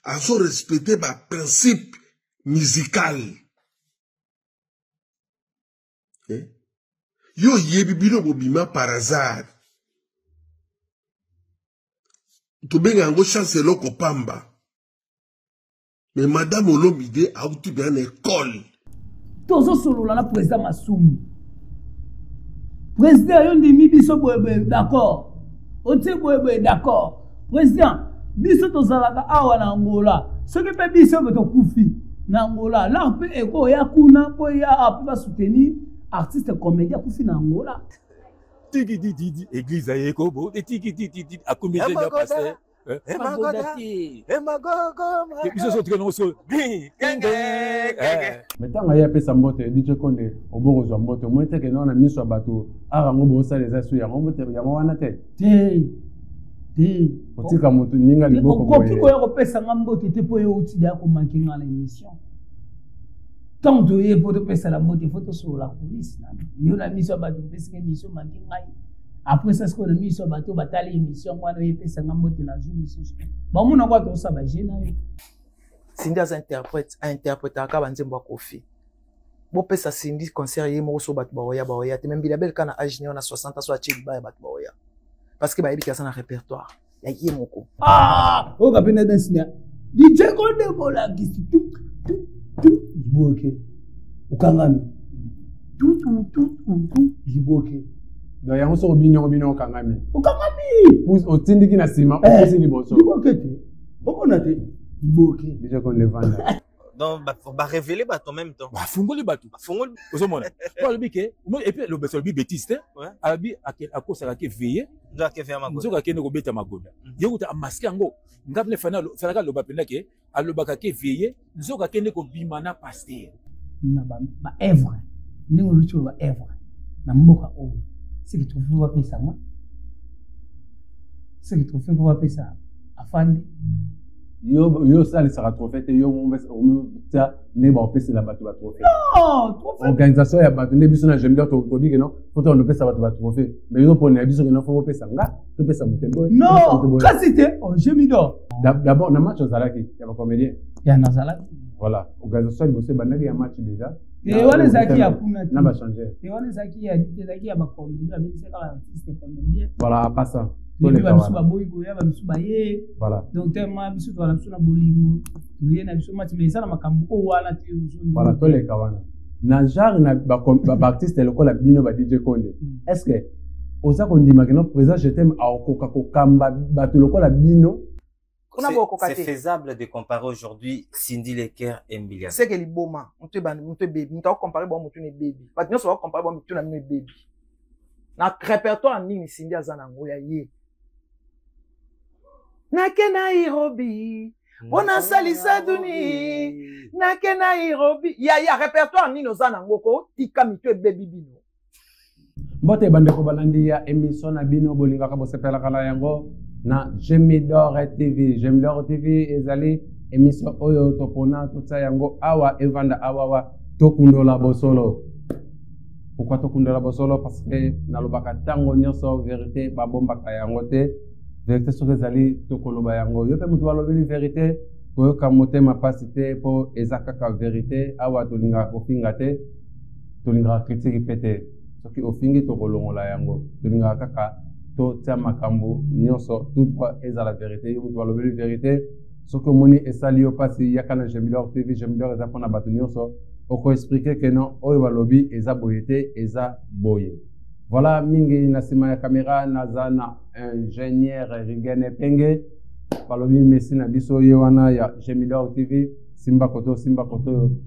azo respecter ba principe musical. Yo yebi bino bobima par hasard. To benga ngo chance loko pamba. Mais madame Olomide a outu bien école. Tozo solo la président Massoum. Président yondi mi biso boye d'accord. Ote boye d'accord. Président biso tozalaka awa na Angola. Soki pe biso beto kufi na Angola. Là pe eko ya kuna po ya api ba soutenir artiste comédien kufi na Angola. Tiki église ayeko bo tiki a combien de pasteur Metanga ya pesa mbote DJ Konde oboko zwa mbote mwete ke na miso bato arango bosa les asu ya mbote ya wana te otika mutu ninga liboko boye ko ya pesa ngambote te po yo uti ya ko mankinga la émission tant de ye pour pesa la mbote photo sur la police na yo la mission bato pesa émission mankinga. Après ça, ce qu'on a mis sur le bateau, bataille émission, on a fait ça dans la journée. Bon, on a quoi tout ça, bah j'ai naï. Cindy a interprète à Kabanzembo Kofi. Bon, peut ça Cindy concert yé mo so bat baoya. Te même bilabel kana âge on a 60 ans soit chez ba bat baoya. Parce que ba ebi kasa na répertoire. Ya yé moko. Ah, o ka pena dance nia. DJ Konde bola kisu tout. Liboke. O kangami. Tout. Liboke. Donc yango so bino kangami. Okangami. Pousse otindiki na sima, pousse liboso. Libokete. Okonate. Liboke. Déjà qu'on les vend. Donc ba révéler bateau en même temps. Ba fungoli bateau. Fungoli. Ozomona. Kwa lobike, et puis le beso bi bêtiste. Abi akosala ke veiller. Donc ke veiller magoda. Nzoka ke ko beta magoda. Yekuta amaske yango. Ngabne fana falaka loba penda ke alobaka ke veiller. Nzoka ke ne ko bimana pasteur. Na ba œuvre. Ningo lucho ba œuvre. Na mboka o. Ce qui trouve pour appeler ça, moi. Ce qui trouve pour appeler ça, afande. Yo ça les sera trophée yo on ça ne ba opesa la bato ba trophée. Non, trophée. Organisation ya bato ne biso na j'aime bien to bi que non, faut on opesa bato ba trophée. Mais yo pour na biso que non faut opesa nga, to pesa mutembo. Non, kasite, oh je m'y dors. D'abord na match ozalaki, ya ba comédien. Ya na zalaki. Voilà, organisation il bosse banaki ya match déjà. Et on les a qui a pour n'a pas changé. Et on les a qui a dit qui a ma comédien, avec ces artistes comédiens. Voilà, pas ça. Voilà. Donc tellement biso to na biso na bolingo. Tuye na biso mati mais ça na makambo o wana ti biso. Voilà, to les kawana. Na genre na ba artiste lokola bino ba DJ Konde. Est-ce que oza kondima que notre président je t'aime a okoka kokamba bato lokola bino? C'est faisable de comparer aujourd'hui Cindy Lecker et Mbilia. C'est que les boma, on te baby, on t'a comparé bon mutu ne baby. Pas nous on comparer bon mutu na ne baby. Na répertoire ni Cindy azana ngoya ye. Na ke Nairobi, ona salisa duni. Na ke Nairobi, ya répertoire ni nozana ngoko tika mitu baby bino. Mbote bandeko balandi ya émission na bino bolinga ka bosepela kala yango. Na J'aime TV ezali émission oyo topona tutsa yango awa evanda awawa tokundola bosolo. Pourquoi tokundola bosolo? Parce que nalobaka tango nyonso vérité babombaka yango te. Vérité soki ezali tokoloba yango. Yo pe mutu balobeli vérité koyoka motema pasi te po eza kaka vérité awa tolinga ofinga te tolinga critique pete. Soki ofingi tokolongola yango tolinga kaka to tia makambo nyonso tout eza la vérité yo mutu balobeli vérité soki omoni esali yo pasi yakana J'aime TV eza mpona bato nyonso oko expliquer que non oyo balobi eza boye te eza boye. Voilà mingi na nsima ya caméra naza na ingénieur Rigene Penge balobi mesi na biso ye wana ya J'aime TV simba koto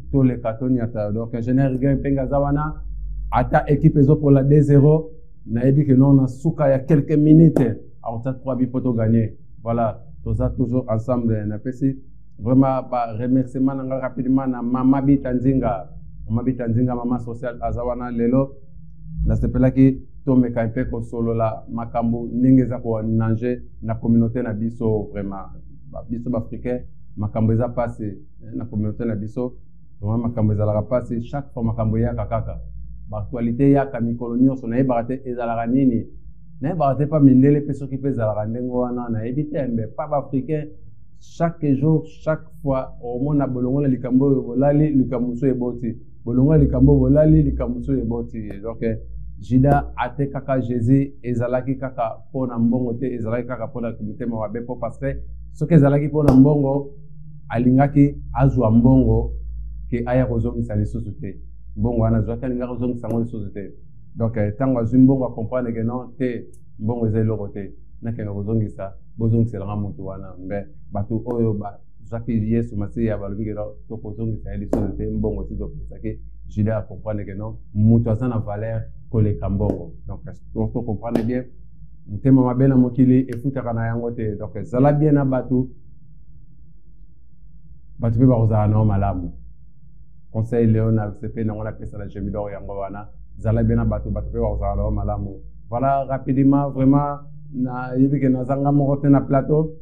to le katoni ata donc ingénieur Rigene Penge aza wana ata équipe ezopola 2-0 naebi que non na suka ya quelques minutes à 3 buts pour gagner. Voilà, tout ça toujours ensemble na pesi vraiment ba remerciement nga rapidement na mama Bitanzinga mama social azawana lelo na sepela ki to meka mpe ko solo la makambo ndenge za ko nanger na communauté na biso vraiment biso africain makambo za passer na communauté na biso vraiment makambo za la passer chaque fois makambo ya kakaka actualité ya kamikolo nyonso na yebaka te ezalaka nini na yebaka te pa mindele pe soki pe ezalaka ndenge wana na yebi te mbe pa baafricain chaque jour, chaque fois, au moins, na bolongo na likambo volali, likamuso eboti. Bolongo likambo volali, likamuso eboti. Donc, Jida ate kaka Jésus, ezalaki kaka pona mbongo te, ezalaki kaka pona kumutema wabe po parce que ce que ezalaki pona mbongo, alingaki azwa mbongo ke aya kozongisa lisusu te. Mbongo wana zwaki alingaki kozongisa ngo lisusu te. Donc, tango azwi mbongo a comprendre que non te, mbongo eza eloko te. Nakende kozongisa bozongiselanga mutu wana mbe bato oyo zwaki Yesu Masiya balobi ke to kozongisa lisusu te mbongo ti topesaki Juda a comprendre que non mutu aza na valeur koleka mbongo. Donc to comprendre bien mutema mabe na mokili efutaka na yango te. Donc zala bien na bato mpe bakozala nao malamu. Conseil Léonard CP nango napesa na Gemidor yango wana zala bien na bato mpe bakozala nao malamu. Voilà rapidement vraiment na yebike nazanga moko te na plateau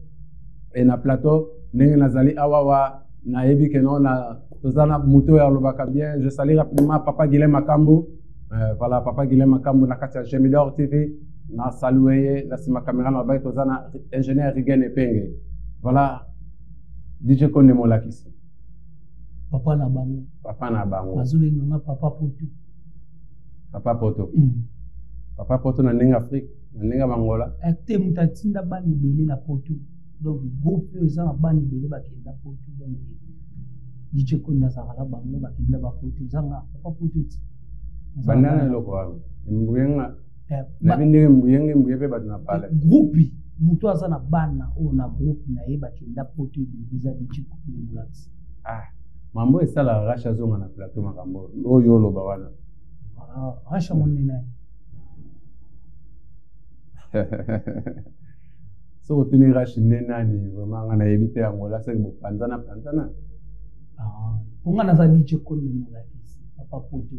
et na plateau ndenge nazali awawa na yebike no na tozana muto ya lobaka bien. Je salue rapidement papa Guilhem Makambu. Voilà papa Guilhem Makambu na kati ya Gemidor TV na saluer la sima caméra na ba tozana ingénieur Rigen Epenge. Voilà DJ Konde Molakisi papa na bango azubenga na papa poto papa poto na ndenge Afrique ndenge bangola acte mutatinda bani belé na poto donc groupe eza na bani belé bakenda poto donc DJ Konde azala bango bakenda ba poto zanga papa poto banana loko wana mbuyenga na bindenge mbuyenge mbuyebe batuna pale groupe muto aza na bana o na groupe na ye bakenda poto biza DJ Konde Molakisi mambo esala rasha zonga na plateau makambo oyo loba wana rasha monena so otuni rashi nani vraiment na yebite yango la se bo panzana ponga na za DJ Konde Molakisi papa poto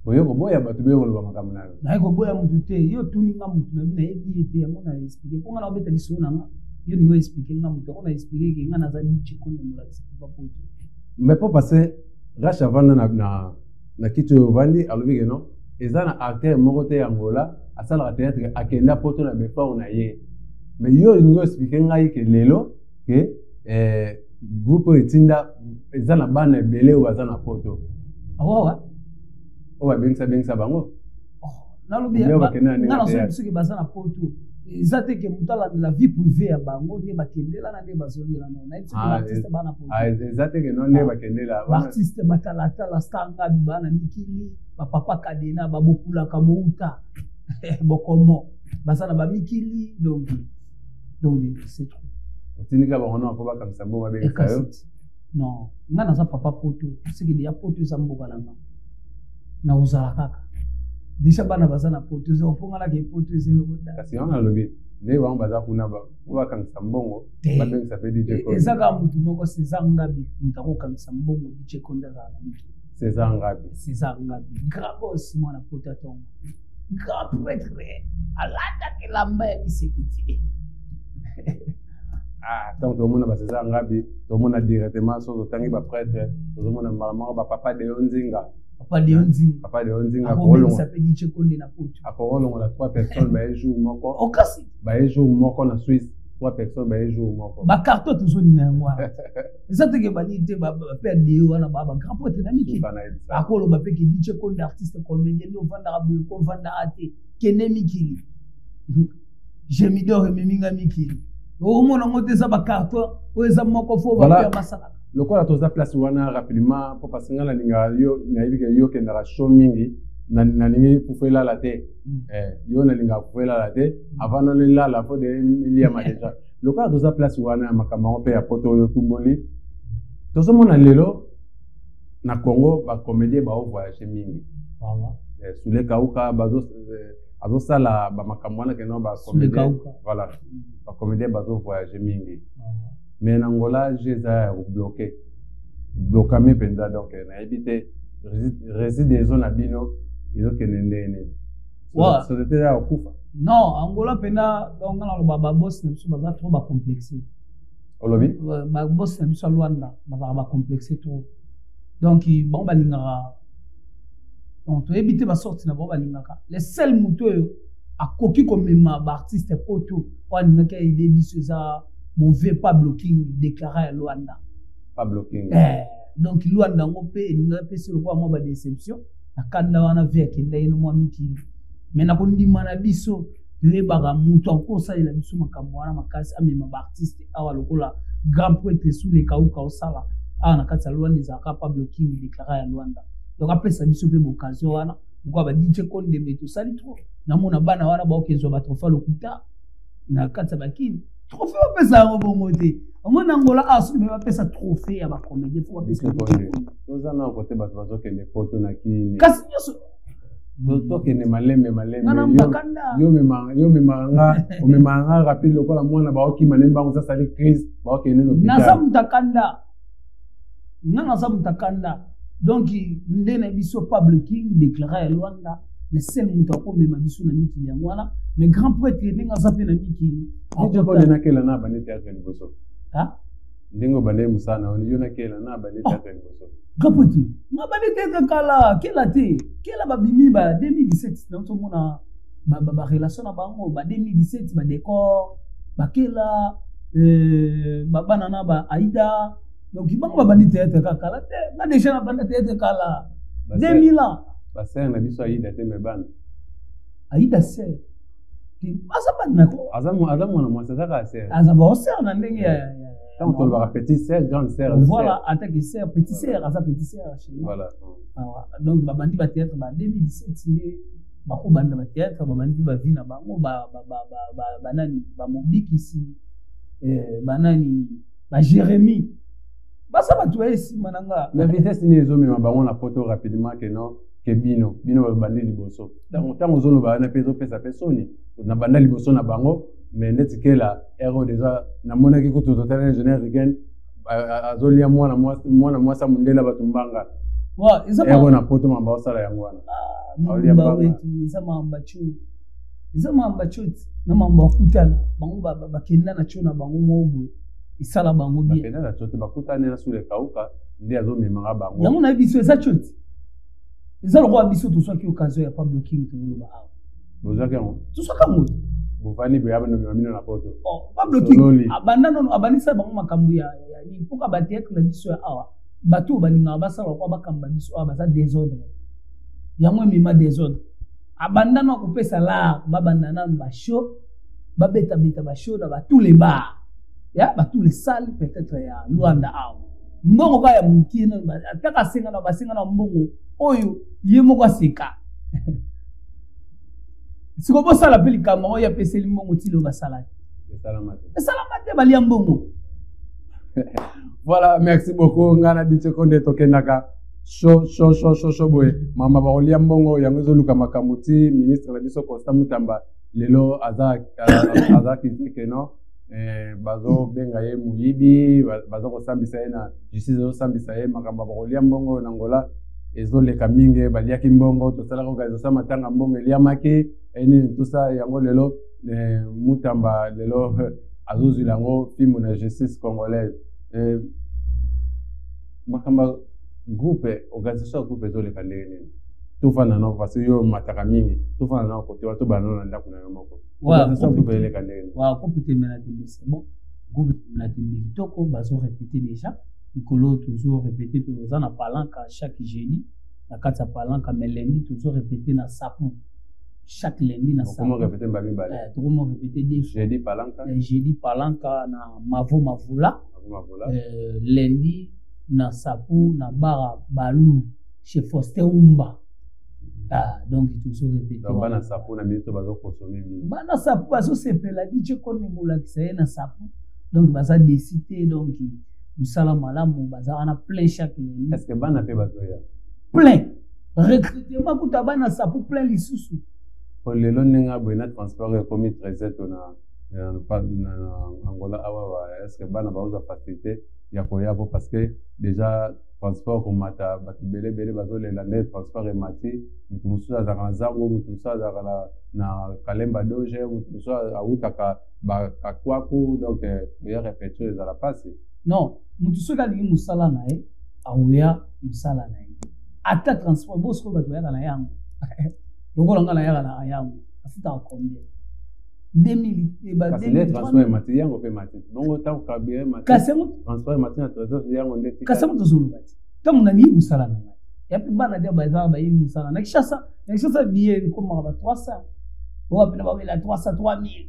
oyo ko boya batu be loba makambo nayo na ko boya mutu te yo tuninga mutu na bina yebi ete yango na expliquer ponga na obeta liso nanga yo ningo expliquer nga mutu on a expliquer ke nga na za DJ Konde Molakisi papa poto mais pas passer rasha vanda na kitu vandi alobi ke non ezana acteur moko te Angola asala théâtre akenda poto na befa ona ye mais yo ningo expliquer ngai ke lelo ke groupe etinda ezana bana belé ou bazana poto awa o ba bengisa bango nalobi nga na so biso ke bazana poto ezate ke mutala la vie privée ya bango nde bakendela na nde bazongela no na etse artiste bana poto ezate ke non nde bakendela artiste matala stanga bana mikili papa kadena babokula kamouta bokomo basana ba mikili donc c'est trop otinika bango na ko bakamisa mbo babengisa yo non nga na za papa poto c'est que ya poto za mboka langa na uzala kaka déjà bana bazana poto zo ponga la ke poto zelo kota kasi on a lobi ne ba baza kuna ba kamisa mbongo babengisa pe DJ Konde ezaka mutu moko sezangabi mutako kamisa mbongo DJ Konde za Sezangabi grabos mwana poto tongo grapre alata ke lamba ya isekiti donc tout le monde ba Sezangabi tout le monde directement so tangi ba prêtre tout le monde mama ba papa de Onzinga papa de Onzinga ko s'appelle DJ Konde na poto akolo la 3 personnes ba jour moko okasi ba jour moko na Suisse 3 personnes ba jour moko ba carton toujours ni ngwa ezate ke bani te ba père de wana ba grand prêtre na miki akolo ba peke DJ Konde artiste comédien no vanda ba ko vanda ate kene mikili Gemidor meminga mikili o mona ngote za ba carton o eza moko fo ba pia masala le quoi la toza place wana rapidement pour passer na linga yo na yibike yo ke na show mingi na ningi pufela la te yo na linga pufela la te avant na la fo de liya ma déjà le quoi toza place wana makama pe ya poto yo tumboli tozo mona lelo na Congo ba comédien ba voyager mingi sous kauka bazo azosala ba makambo wana ke no ba comédien voilà ba comédien bazo voyager mingi mais en Angola j'ai bloqué penza donc na éviter réside des zones abino izo kenendene so c'était là okufa non Angola pena donc na lo ba boss na biso baza trop ba complexé olobi ba boss na biso Luanda ba complexé trop donc bon balingaka donc to éviter ba sorti na bon balingaka les seuls muto a koki komema ba artiste poto wana ka ide biso za mon veut pas blocking déclaré à Luanda. Pas blocking. Donc Luanda on peut sur le moi ba déception akanda wana via kenda ino mwa mikili mais na kondima na biso yebaka mutu akosalela biso makambo wana makasi amema ba artiste awa lokola grand poète sous les kauka osala awa na kati ya Luanda ezalaka pas blocking déclaré à Luanda. Donc apesa biso pe occasion wana pourquoi ba DJ Konde beto sali trop na mona bana wana ba okezo ba trofa lokuta na kati ya bakini trophée apesa robongo te omona Angola asu me apesa trophée ya ba comédien faut apesa tozana côté bato bazokende poto na kini kasi nyoso tokende maleme ngana mbakanda yo memanga omemanga rapide lokola mwana baokima ne mbango sasali crise baokende no na sa mutakanda donc ndena biso Pablo King déclaré à Luanda le seul mutu akomema biso na mikili yango wana mais grand prêtre ndenge aza mpe na mikili DJ Konde nakela na bane théâtre liboso ha ndenge bane musana on yo nakela na bane théâtre liboso kapoti na bane théâtre kela babimi ba 2017 na tomona ba relation na bango ba 2017 ba décor ba kela ba banana ba Aïda donc bango ba bane théâtre kala te na déjà na bane théâtre kala 2000 ans basere na biso Aïda te mebana Aïda ser asa bana ko aza mwana mwasi azaka ser asa ba ser na ndenge ya tant on va petit ser grande ser voilà attaque ser petit ser asa petit ser chez nous voilà donc ba bandi ba théâtre ba 2017 ndé ba ko banda ba théâtre ba bandi ba vina bango ba nani ba mobikisi banani ba Jérémy basa ba tuesi mananga la vitesse ni ezomema bango na poto rapidement que non ke bino bandi liboso tango zolo ba na peso pesa pesoni na banda liboso na bango mais neti ke la ero déjà na mona ki kutu total ingénieur again azolia mwana mwasa mundela batumbanga wa ero na poto mamba osala yango wana mamba wetu mamba chuti na mamba kutana bango bakenda na chona bango mobo isala bango bien bakenda na chuti bakutana na sule kauka ndi azomemanga bango yango na biso eza chuti eza le roi biso to soki occasion ya Pablo King to lo ba bozaki yango to soka moto bovani boyaba no mino na poto Pablo King abanisa bango makambo ya ni poka ba théâtre la biso ya awa bato balinga basala kwa bakamba biso awa baza désordre yango mema désordre abandana ko pesa la babandana ba show babeta ba show na ba tous les bars ya ba tous les salles peut-être ya Luanda awa mbongo ka ya mukina ataka senga na mbongo oyo ye moko aseka siko bosala pe likambo oyo apeseli mbongo tilo basala esalamate balia mbongo. Voilà, merci beaucoup ngana DJ Konde tokendaka show boye mama baolia mbongo yango ezoluka makambo ti ministre na biso Constant Mutamba lelo aza kitike no bazo benga ye muyibi bazo kosambisa ye na justice ezosambisa ye makambo baolia mbongo na Angola ezoleka mingi baliaki mbongo tosalaka organization matanga mbongo eliamaki eni tusa yango lelo Mutamba lelo azozwila yango filmu na justice congolaise makamba groupe organisation groupe ezoleka ndenge nini tofana na parce que yo mataka mingi tofana na kote wato banana ndako na yo moko organisation groupe eleka ndenge nini wa kopute mena tembese bon groupe na tembe kitoko bazo répéter déjà Nicolo toujours répéter toujours na palanka chaque jeudi na kati ya palanka mais lundi toujours répéter na sapu chaque lundi na sapu comment répéter mbami bale comment répéter des jeudi palanka na mavula lundi na sapu na bara balu chez Foster Umba donc toujours répéter donc bana sapu na minute bazo consommer bana sapu bazo sepela DJ Konde molakisa ye na sapu donc baza décider donc musala malamu baza ana plein chaque lundi. Est-ce que bana pe bazoya plein recrutement kuta bana sapu plein lisusu pour lelo ninga boina transport comme trésor na Angola awa est-ce que bana baoza facilité ya koyabo parce que déjà transport komata batubele bazolela nde transport emati mutu mususu azaka zango mutu mususu azaka na kalemba doge mutu mususu autaka bakwaku donc ya répéter ezala pasi non mutu soki alingi mosala na ye aoya mosala na ye ata transport bosiko bato bayaka na yango lokola nga na yaka na yango afutaka combien 2000 Kasi le transfert mati yango pe mati. Bongo ta ukabire mati. Kasemo transfert mati na trésor yango ndeti. Kasemo tozulu mati. Tamu na ni musala na mati. Ya pe bana dia baza ba yi musala. Na kishasa billet comme ba 300. On va pas la 300 3000.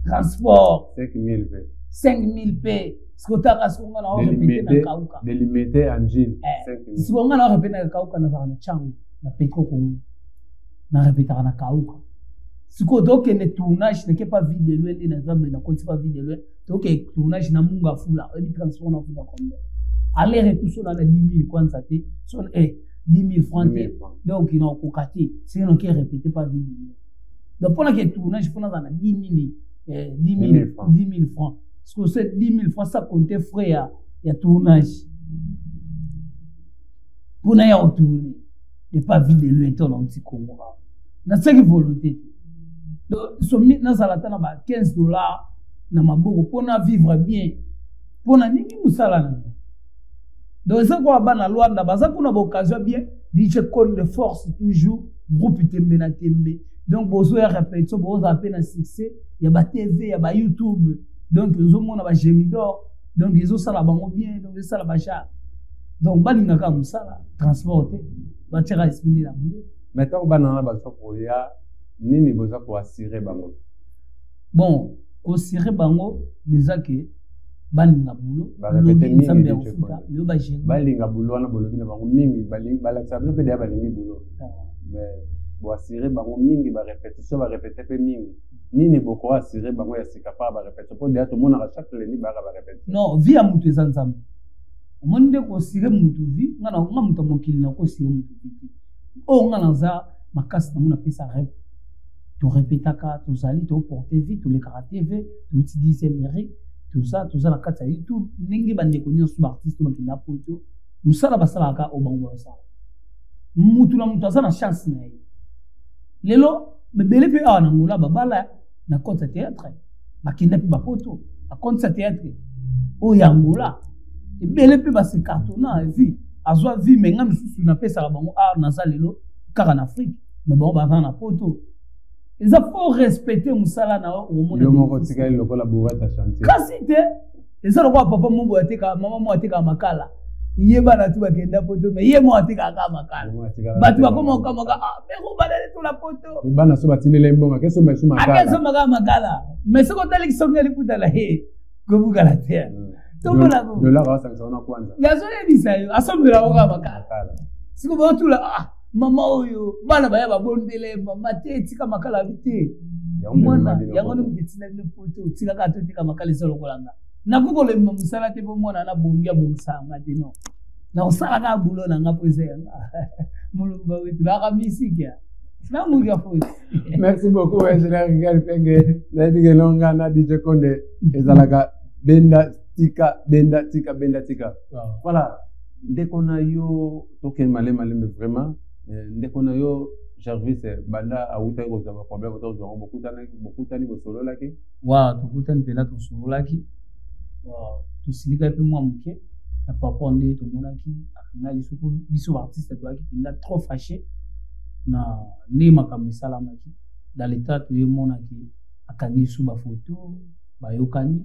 Transport 5000 pe. 5000 p. Skotaka skonga na répéter na kauka. Délimité en Gilles 5000. Skonga na répéter na kauka na na changu na petro kongo. Na répéter na kauka. Siko doke ne tournage ne pas vide loin ni na zambe na konti pas vide loin. Doke tournage na munga fula, et transport na fula combien. Aller retour sur la 10000 kwanza te. Son 10000 francs. Donc il n'a pas caté. C'est non qui répéter pas vide loin. Donc pour la tournage faut na 10 000 francs. Parce que c'est 10 000 francs, ça comptait frais à tournage. Pour n'a pas retourner. Et pas vide le temps dans le Congo. Dans cette volonté. Donc, ce maintenant, ça a $15 dans ma bourre pour vivre bien. Pour n'a ni moussala. Donc, ça qu'on a dans loi, ça qu'on a l'occasion bien, dit je compte de force toujours, groupe tembe na tembe. Donc, besoin de répétition, besoin de peine succès. Il y a TV, il y a YouTube. Donc, ils ont mon Gemidor. Donc, ils ont ça là-bas bien. Donc, ils ont ça là-bas cher. Donc, ils ont comme ça, transporter. Ils ont expliqué la boulot. Maintenant, ils ont besoin pour y a ni besoin pour assurer bango. Bon, pour assurer bango, déjà que balinga boulot. Répéter mingi. Le bagé. Balinga boulot, na boulot, na bango mingi. Balinga ça veut dire balingi boulot. Mais pour assurer bango mingi, ba répétition, ba répéter peu mingi. Nini boko assurer bango ya sikapa ba répéter pour dire tout le monde à chaque leni ba répéter. Non, via mutu zanzam. Monde ko assurer mutu vi, ngana mutu mokili na ko assurer mutu vi. O ngana za makasi na muna pesa rêve. Tu répétaka, tu zali, tu porter vie, tu les caractères, tu utiliser mairie, tout ça la kata YouTube, ningi bande ko nyoso ba artiste ba kina poto. Musala basala ka o bango ça. Mutu na mutu za na chance na yi. Lelo bebele pe a na ngula babala na compte théâtre bakenda pe bapoto na compte théâtre o yangola ebele pe basi cartona vie azwa vie menga misusu na pesa la bango art na zalelo kaka na Afrique mais bon ba na poto ils a faut respecter musala na au monde yo moko tika le collaborer ta chantier kasi te eza lo kwa papa mumbo atika mama mo atika makala iye bana tu bakenda poto mais iye mo atika ka makala batu bakoma kama mais ko bana tout la poto bana so batinele mbonga keso mesu makala akeso makala mais ce qu'on t'a dit que les puta la he ko buka la terre to bona ko de la race ça na kwanza yazo ebisa yo asomela ko makala siko ba tout la mama oyo bana baya babondele mama te tika makala vite mwana yango ni mbitina ni poto tika ka to tika makala solo kolanga na ko le musala te bo mwana na bongia bonsanga te no na osala ka bulo na nga pose yanga mulumba wetu la kamisika na mungia fo. Merci beaucoup ingénieur Miguel Penge na bige longa na DJ Konde ezalaka benda tika voilà ndeko na yo token malema vraiment ndeko na yo Jarvis banda awuta ko za problème auto zo beaucoup tani bo solo laki wa to kutani pela to solo laki to silika pe moi muke na papa ndé to monaki ngali supu biso artiste to aki pinda trop fâché na ne makambo salamaki dans l'état tu monaki akani sous ba photo ba yokani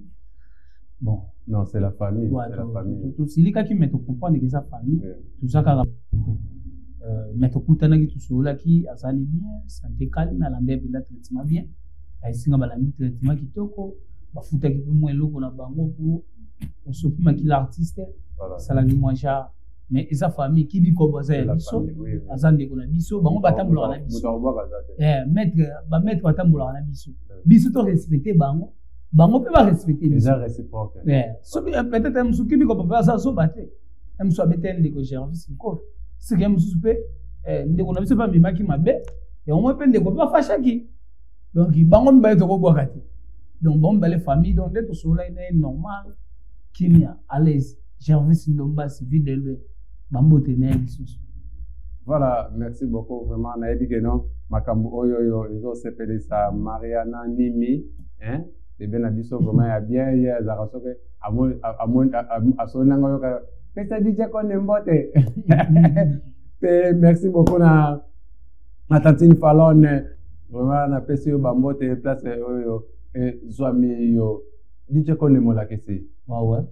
bon non c'est la famille ouais, c'est la famille tout silika qui met to comprendre que sa famille tout ça ka mais to kutana ki to sola ki azali bien santé calme ala ndebe na traitement bien aisinga bala mi traitement kitoko bafuta ki mo eloko na bango pour on s'occupe ki l'artiste salami moi ja mais sa famille qui dit comme ça biso azande ko na biso bango batambola na biso maître batambola na biso biso to respecter bango pe ba respecter biso les réciproques so peut-être un souki bi ko papa ça so baté même so beten de ko service ko c'est que musu pe ndeko na biso pa mimaki mabe et au moins pe ndeko pa fashaki donc bango mbaye to ko bwakati donc bon belle famille donc d'être sur là est normal kimia à l'aise Jarvis Ndomba civil de lui bambote na biso. Voilà, merci beaucoup vraiment na ebi keno makambo oyo ezo sepele sa Mariana Nimi hein et bien biso vraiment ya bien ya za rasoke amon asona ngoyo ka pesa DJ Konde mbote. Merci beaucoup na Tantine Fallon Vraiment na pesi yo bambote place oyo zwami yo DJ Konde mola kesi. Ouais.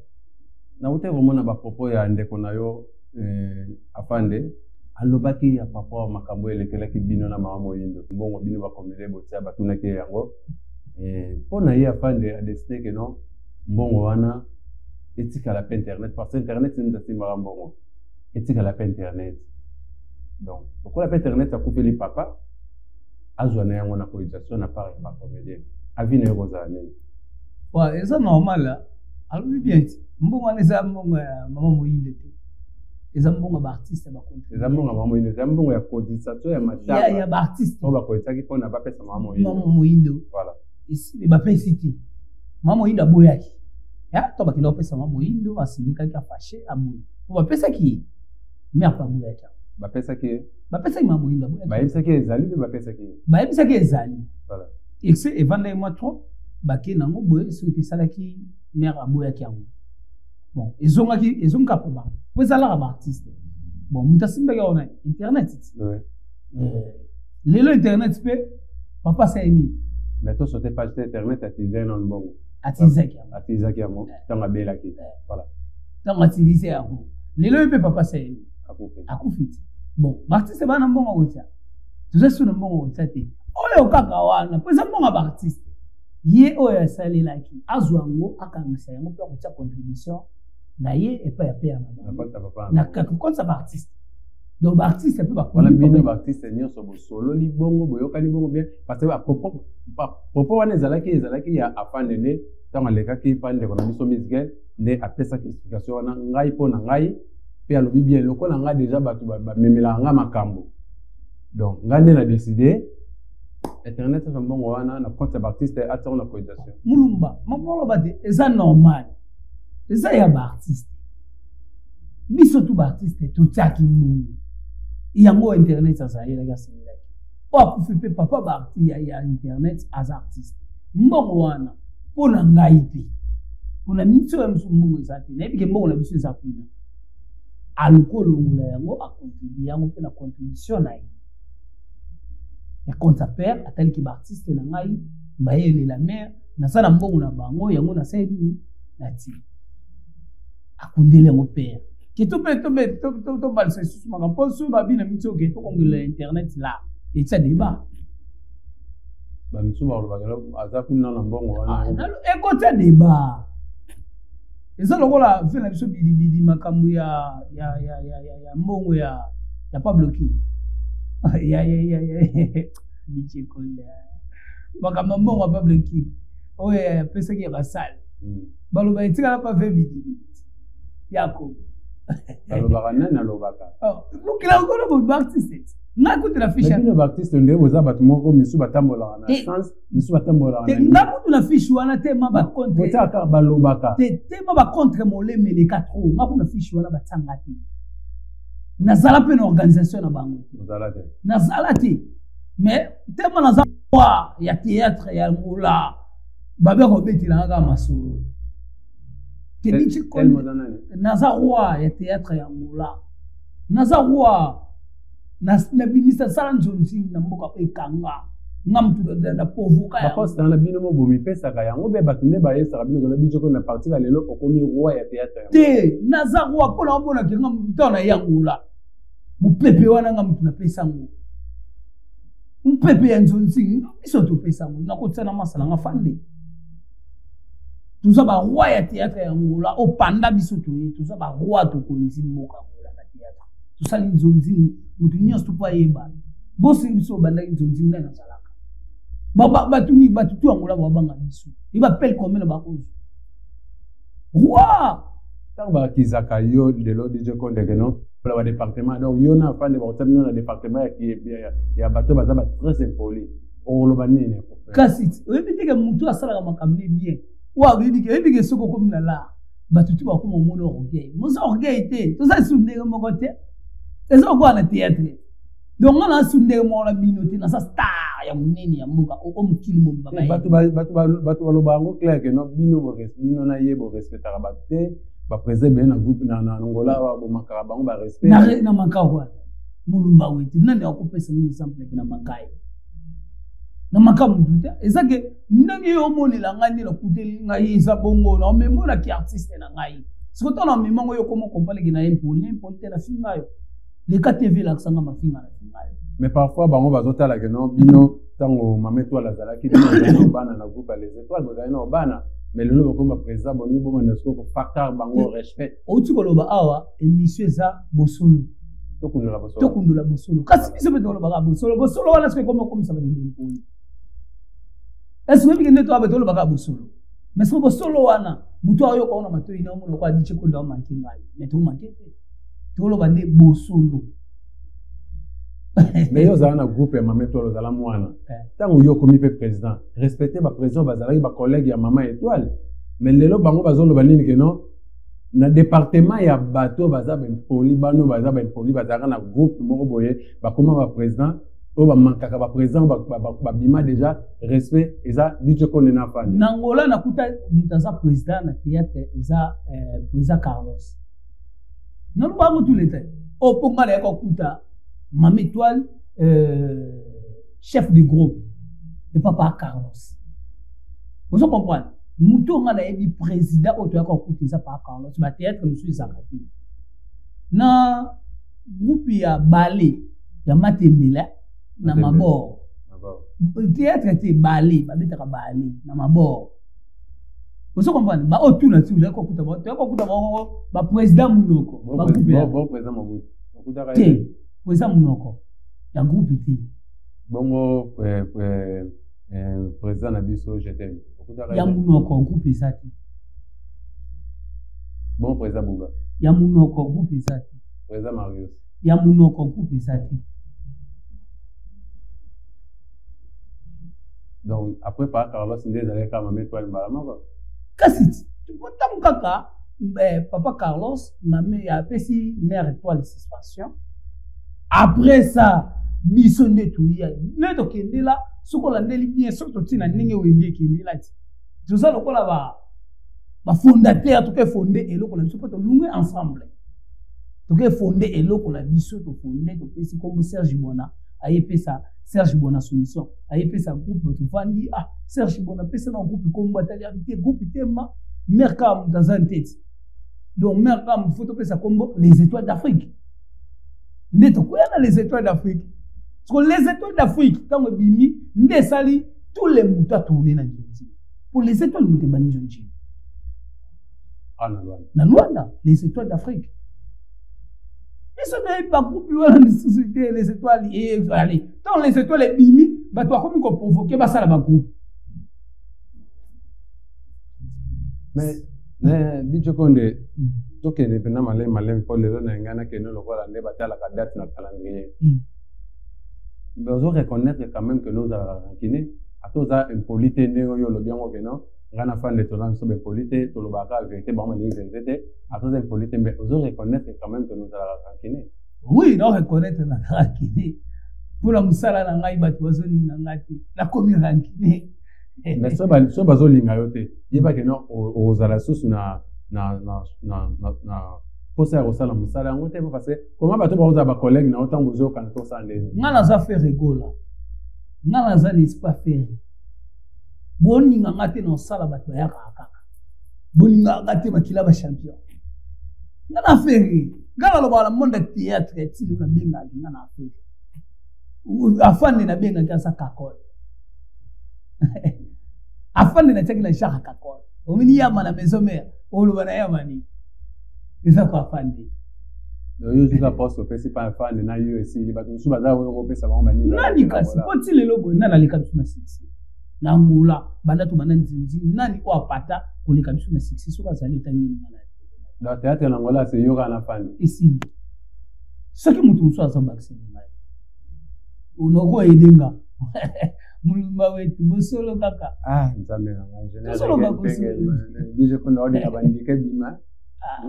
Na ute vraiment na ba propos ya ndeko na yo afande alobaki ya papa makambo elekelaki bino na mama moyindo. Mbongo bino ba komele botia batuna ke yango. Pona ye afande a décidé que non mbongo wana etika la internet parce que internet c'est ndasi mbongo. Etika la internet. Donc pourquoi la internet a coupé les papa azwana yango na cotisation na part ya ba comédien. Avine rozane. Ouais, et ça normal là. Alors bien, mbongo wana eza mbongo ya mama moyindo te. Eza mbongo ba artiste ba contre. Eza mbongo mama moyindo, eza mbongo ya cotisation ya mataba. Ya ba artiste. On va cotiser pona ba pesa mama moyindo. Mama moyindo. Voilà. Ici ba pesa ti. Mama moyindo aboyaki. Ya to ba kilo pesa mama moyindo asindika ki afashe abu. Ba pesa ki mère pa boyaki. Ba pesa ki mama moyindo aboyaki. Ba pesa ki ezali ba pesa ki. Ba pesa ki ezali. Voilà. Et c'est evanda moi trop ba ke nango boye so pesa ki mère aboyaki yango. Bon, ezonga ko ba. Vous allez avoir artiste. Bon, mutasimba ya on internet. Ouais. Lelo internet pe papa c'est ni. Mais toi sur tes pages internet atizé dans le bon. Atizaki amo. Tanga bela ki. Voilà. Tanga atizé amo. Lelo pe papa c'est ni. Akufiti. Bon, artiste ba na mbongo wotia. Tuza su na mbongo wotia te. Oyo kaka wana, pesa mbongo ba artiste. Ye oyo sali laki. Azwango akangisa yango pe wotia contribution. Na ye et pas ya père na quelque compte ça artiste donc artiste peut pas voilà bino artiste nyonso bo solo li bongo boyokani bongo bien parce que popo wana ezalaki ya afande ne tanga leka ki pande ko na biso musique ne apesa explication wana ngai po na ngai pe alobi bien lokola nga déjà batu ba memela nga makambo donc ngane na décider internet ça bongo wana na compte artiste attend la cotisation mulumba mamolo bade eza normal. Eza ya ba artiste. Biso tu ba artiste to taki mungu. Yango internet ça y est la sala. O ku fe papa ba artiste ya internet as artiste. Mbongo wana pona ngai pe. Pona mitso ya msumbungu zati. Na bike mbongo na biso za kuna. Alukolo ngula yango a contribuer yango pe na contribution na ye. Ya compte père atali ki ba artiste na ngai mbayele la mère na sala mbongo na bango yango na saidi na ti. Akundele ngo père ki to balse sous ma poso babi na mitso ke to ngile internet là et ça débat ba mitso ba lo ba azaku na mbongo wana na e ko ta débat eza lokola fe na biso bidi makambu ya mbongo ya Pablo King ya biche konda makambu mbongo ya Pablo King oye pesa ki ba sale baloba etika pa fe bidi Yako. Alobaka nani alobaka. Lukila ngolo bo artiste. Ngakuti la fiche. Mais le artiste ndé boza batu moko misu batambola na chance, misu batambola na. Ngakuti la fiche wana te ma ba contre. Bota ka balobaka. Te ma ba contre molé mais 4 ans. Ngakuti la fiche wana batanga te. Nazala pe na organisation na bango. Nazala te. Nazala te. Mais te ma nazala wa ya théâtre ya ngola. Babe ko betila nga masolo. Naza roi ya théâtre ya Angola. Naza roi na binisa sala nzonzi na mboka ekanga. Ngamtu da provoka ya. Parce que na bino mo bomi pesa ka yango be batunde ba yesa bino ko bijoko na partie la lelo okomi roi ya théâtre. Te naza roi pona mbona ke ngamtu na ya Angola. Mupepe wana ngamtu na pesa ngo. Mupepe ya nzonzi biso to pesa ngo na ko tsana masala ngafande. Tout ça, roi ya théâtre ya Angola, au panda biso toye, tout ça, roi to konzi moka Angola na théâtre. Tout ça, l'inzonzi, mutunyo stupa yeba. Bosi biso banda l'inzonzi na nazalaka. Batuni, batutu Angola wabanga biso. Iba pel combien ba cause. Roi! Tant ba kizaka yo de lo DJ Konde que non, pour le département. Donc yo na fan de ba na le département ya bato bazaba très impoli. On lo banine. Kasi, oyebite ke mutu asala makamli bien. Wa bibi soko comme là batutu ba kuma mono orgueil moza orgueil te to ça sunde mo côté eza ko na théâtre donc on a sunde mo la binoté na sa star ya munene ya mbuka o mukili mo baba batu baloba ngo clair que no bino bo respect bino na yebo respectera batte ba préserver na groupe na Angola wa bo makara bango ba respect na makawa mulumba wetu nani akopesa mu exemple na makai na makambo te ezake ndenge yo monela ngani na kuteli ngai eza bongo na memona ki artiste na ngai siko to na memango yo komo compare na impoli te na finga yo les KTV la sanga mafinga na finga yo mais parfois bango bazotala que non bino tango mameto la zalaki bino bana na groupe les étoiles bozali na bana mais le lobo comme président boni bo mandesko ko facteur bango respect outi koloba awa émission za bosolo tokundula bosolo kasi biso beto koloba bosolo wana siko comme ça ba impoli est-ce que ngene to abeto koloba bosolo mais siko bosolo wana mutu ayo ko na matoi na muno kwa diche ko ndo manki ngai mais to manki te to koloba ne bosolo mais yo zana groupe ya mama étoile zala mwana tango yo komi pe président respecter ba président bazala ba collègue ya mama étoile mais lelo bango bazolo banini ke non na département ya bato baza ba impoli bano baza ba impoli bazaka na groupe moko boye ba koma ba président o ba mankaka ba président ba bima déjà respect eza DJ Konde na fan nangola nakuta mutaza président na théâtre eza président Carlos non ba mo tout le temps o ponga la ko kuta Mama Étoile, chef du groupe, le papa Carlos. Vous comprenez? Nous sommes le président au théâtre pour ça par Carlos. Le théâtre nous suis zakati. Na groupe ya ballet, ya matemela na mabor. Le théâtre était ballet, ba bitaka ballet na mabor. Vous comprenez? Ba o tout na tu ko kuta ba président munoko. Ba président Mobutu. Président munoko ya groupe ité bongo président na biso jetem ya munoko groupe ezati bon président Buga ya munoko groupe ezati président Marius ya munoko groupe ezati donc après par Carlos ndez allé kama metwali malama kasi tu peux kaka papa Carlos mame ya pesi mère étoile suspension. Après ça, biso netuya neto kendela soko landeli bien surtout tina ndenge wenge kendela ti tout ça lokola ba fondateur to ke fonder eloko na biso to lungu ensemble to ke fonder eloko na biso to fonder to pesi comme Serge Bona ayepesa Serge Bona solution ayepesa groupe to fandi Serge Bona pesa na groupe comme batali habité groupe tema mercam dans un tête donc mercam photo pesa combo les étoiles d'Afrique. Neto quoi les étoiles d'Afrique parce que les étoiles d'Afrique tant que bimi ndesali tous les moutons tourner na Djibouti pour les étoiles moutons bani Djibouti na Luanda les étoiles d'Afrique ils sont pas groupe de société les étoiles et allez tant les étoiles bimi ba toi comme qu'on provoquer ba ça la groupe mais DJ Konde donc il est vraiment malin pour les gens n'engana que nous le voilà ne batala la date na calendrier mais on doit reconnaître quand même que nous avons rankiné à tous ça impolité ne yo le bien que non ngana fan de tournage sur impolité to le baka vérité bon mais vérité à tous impolité mais on doit reconnaître quand même que nous avons rankiné oui non reconnaître na rankiné pour la musala na ngai batu bazoli ngati la commune rankiné mais so bazo linga yote yeba que non ozala susu na posa ya kosala mosala yango te parce que comment bato bakoza bacollègue na otango ozokana tosala ndeni nga naza faire egola nga naza l'espace faire boninga nga te na osala bato bayaka kaka boninga nga te bakila bachampion nga na faire nga naloba na monde ya théâtre etili na bengaki nga na faire afande na bengaki aza kakole afande na tiaki na shaka kakole omini yama na maison mère oloba na yama ni eza kwa afande yo zuka poste pesi pa fan na USC libato musu baza wo pesa ba mani nani kasi poti lelo boy nana leka biso na 6 na ngula banda to bana nzinzi nani ko apata ko leka biso na 6 so bazali utangi ngala da théâtre na ngula se yoga na fan ici ce qui mutu musu azamba kisini ngai unoko edenga mulumba wetu bosolo kaka nzambe na général DJ Konde oli abandika bima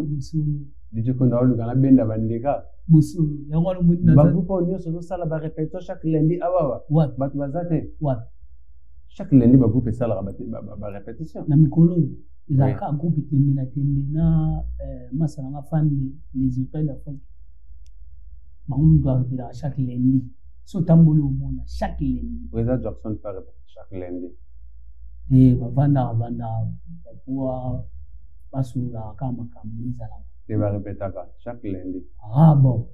bosolo DJ Konde oli kana benda bandika bosolo yango lo mutu na ba groupe onyo so sala ba répétition chaque lundi awawa what bat bazate what chaque lundi ba groupe sala ba répétition na mikolo ezaka groupe temina masana nga fandi les étoiles d'Afrique bango doit répéter chaque lundi so tamboli au monde chaque lundi. Président Jackson fait chaque lundi. Et vanda pour basura kama kamisa là. Tu vas répéter chaque lundi. Ah bon.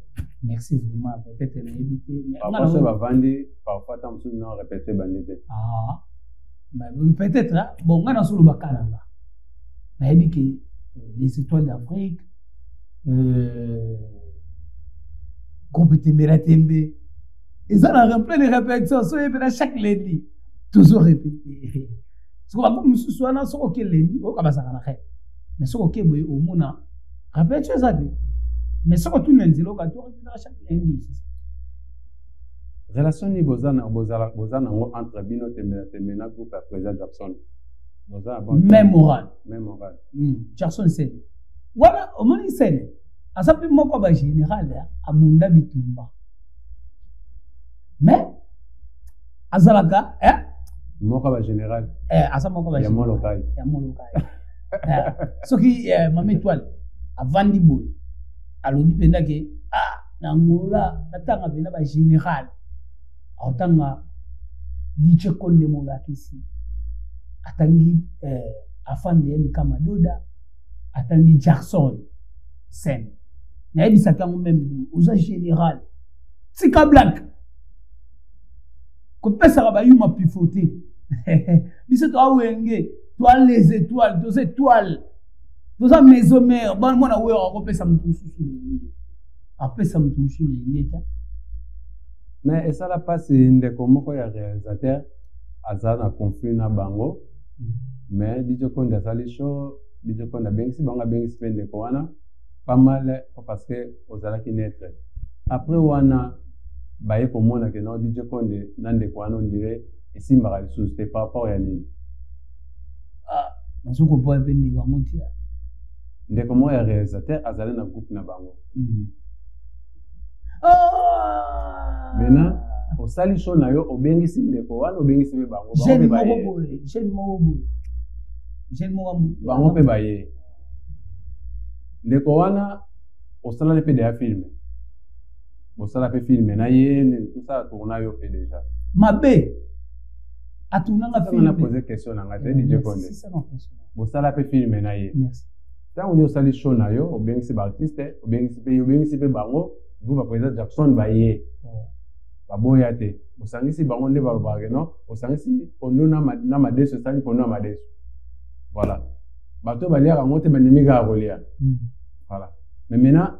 Merci vraiment peut-être l'éviter. Parfois ça va vendre, parfois tant que non répéter bandité. Ah. Mais peut-être là, bon ngana solo bakala là. Na ebiki les étoiles d'Afrique groupe Tembe. Ils ont rempli les répétitions, chaque lundi, toujours répété. Ce qu'on va comme ce soit là, c'est ok lundi, on va s'en aller. Mais c'est ok, au moins, répétition ça dit. Mais c'est quoi tout lundi, on va tout répéter chaque lundi. Relation ni bozana entre Bino Tembe na groupe à président Jackson. Même moral. Jackson c'est. Voilà, au moins il sait. À ça peut moi quoi général à Munda Bitumba. Mais azalaka moko général asa moko ba général ya molokai soki mama étoile avandi boy alobi penda ke na ngola natanga penda ba général otanga diche konde molakisi atangi afande yemi kama doda atangi Jackson sen na ebisa kango même oza général tika black ko pesa ba yuma pifoter biso to awenge toi les étoiles deux maison mère bon mona we ko pesa mutususu apesa mutususu ngeta mais ça la passe ndeko moko ya réalisateur azana conflit na bango mais DJ Konda sali show DJ Konda bengisi banga bengisi pende ko wana pas mal parce que ozalaki naître après wana baye komona ke non DJ Konde nande ko wana on dirait esimbaka lisusu te par rapport ya nini nazo ko boye pende ko montia ndeko mo ya réalisateur azali na groupe na bango maintenant osali show na yo obengisi ndeko wana obengisi be bango bango pe baye ndeko wana osala le pe de film osala pe film na ye tout ça tourna yo pe déjà mabe atunanga film na poser question na ngate DJ Konde osala pe film na ye merci tant yo sali show na yo obengisi ba artiste obengisi pe bango vous président Jackson baye baboya te osangisi bango nde balobaka non osangisi pondo na madeso sali pondo na madeso voilà bato baliaka ngo te banimika ya kolia voilà mais maintenant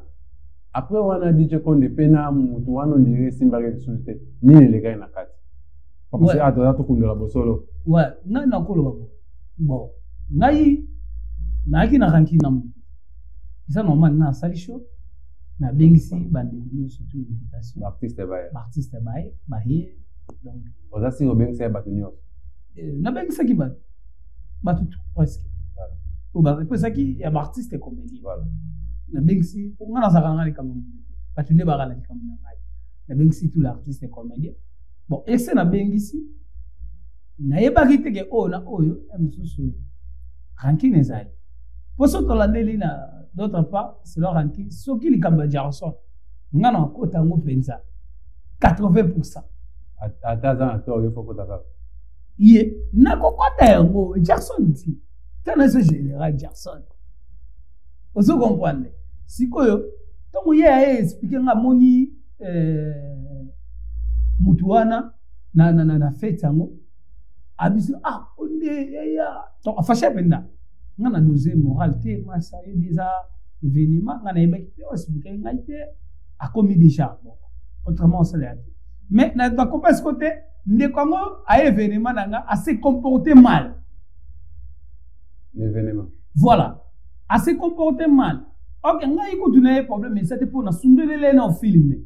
après wana DJ Konde pena mutu wana ndire simbaka lisusu te nini elekai na kati parce que atoza tokundola bosolo ouais ngai nakoloba bon ngai nayaki na ranki na mu eza normal na asali show na bengisi bandeko nyonso tu invitation artiste baye donc oza si obengisa ya bato nyonso na bengisaki bato tu presque to bapesaki ya baartiste comédie na bengisi nga nazalaka ngai likambo bato nde bakala likambo na ngai na bengisi tout l'artiste comédien bon ese na bengisi nayebaki teke oyo na oyo mosusu ranking ezali po so tolandeli na d'autre part c'est leur ranking soki likambo ya Jackson nga na kota yango mpenza 80% ataza na to yo foko taka ye nakokota yango Jackson ti tana ce général Jackson ozo comprendre sikoyo ntongo ye aye expliquer nga moni mutu wana na fete yango abisi onde ya to afashe penda nga na dose moral te masa yo biza événement nga na yebaki te expliquer nga te akomi déjà bon autrement ça l'a dit mais na ta compesse côté ndeko ngo a événement nanga a se comporter mal l'événement voilà a se comporter mal ok nga iko tuna problème mais c'était pour na sundelele na filmer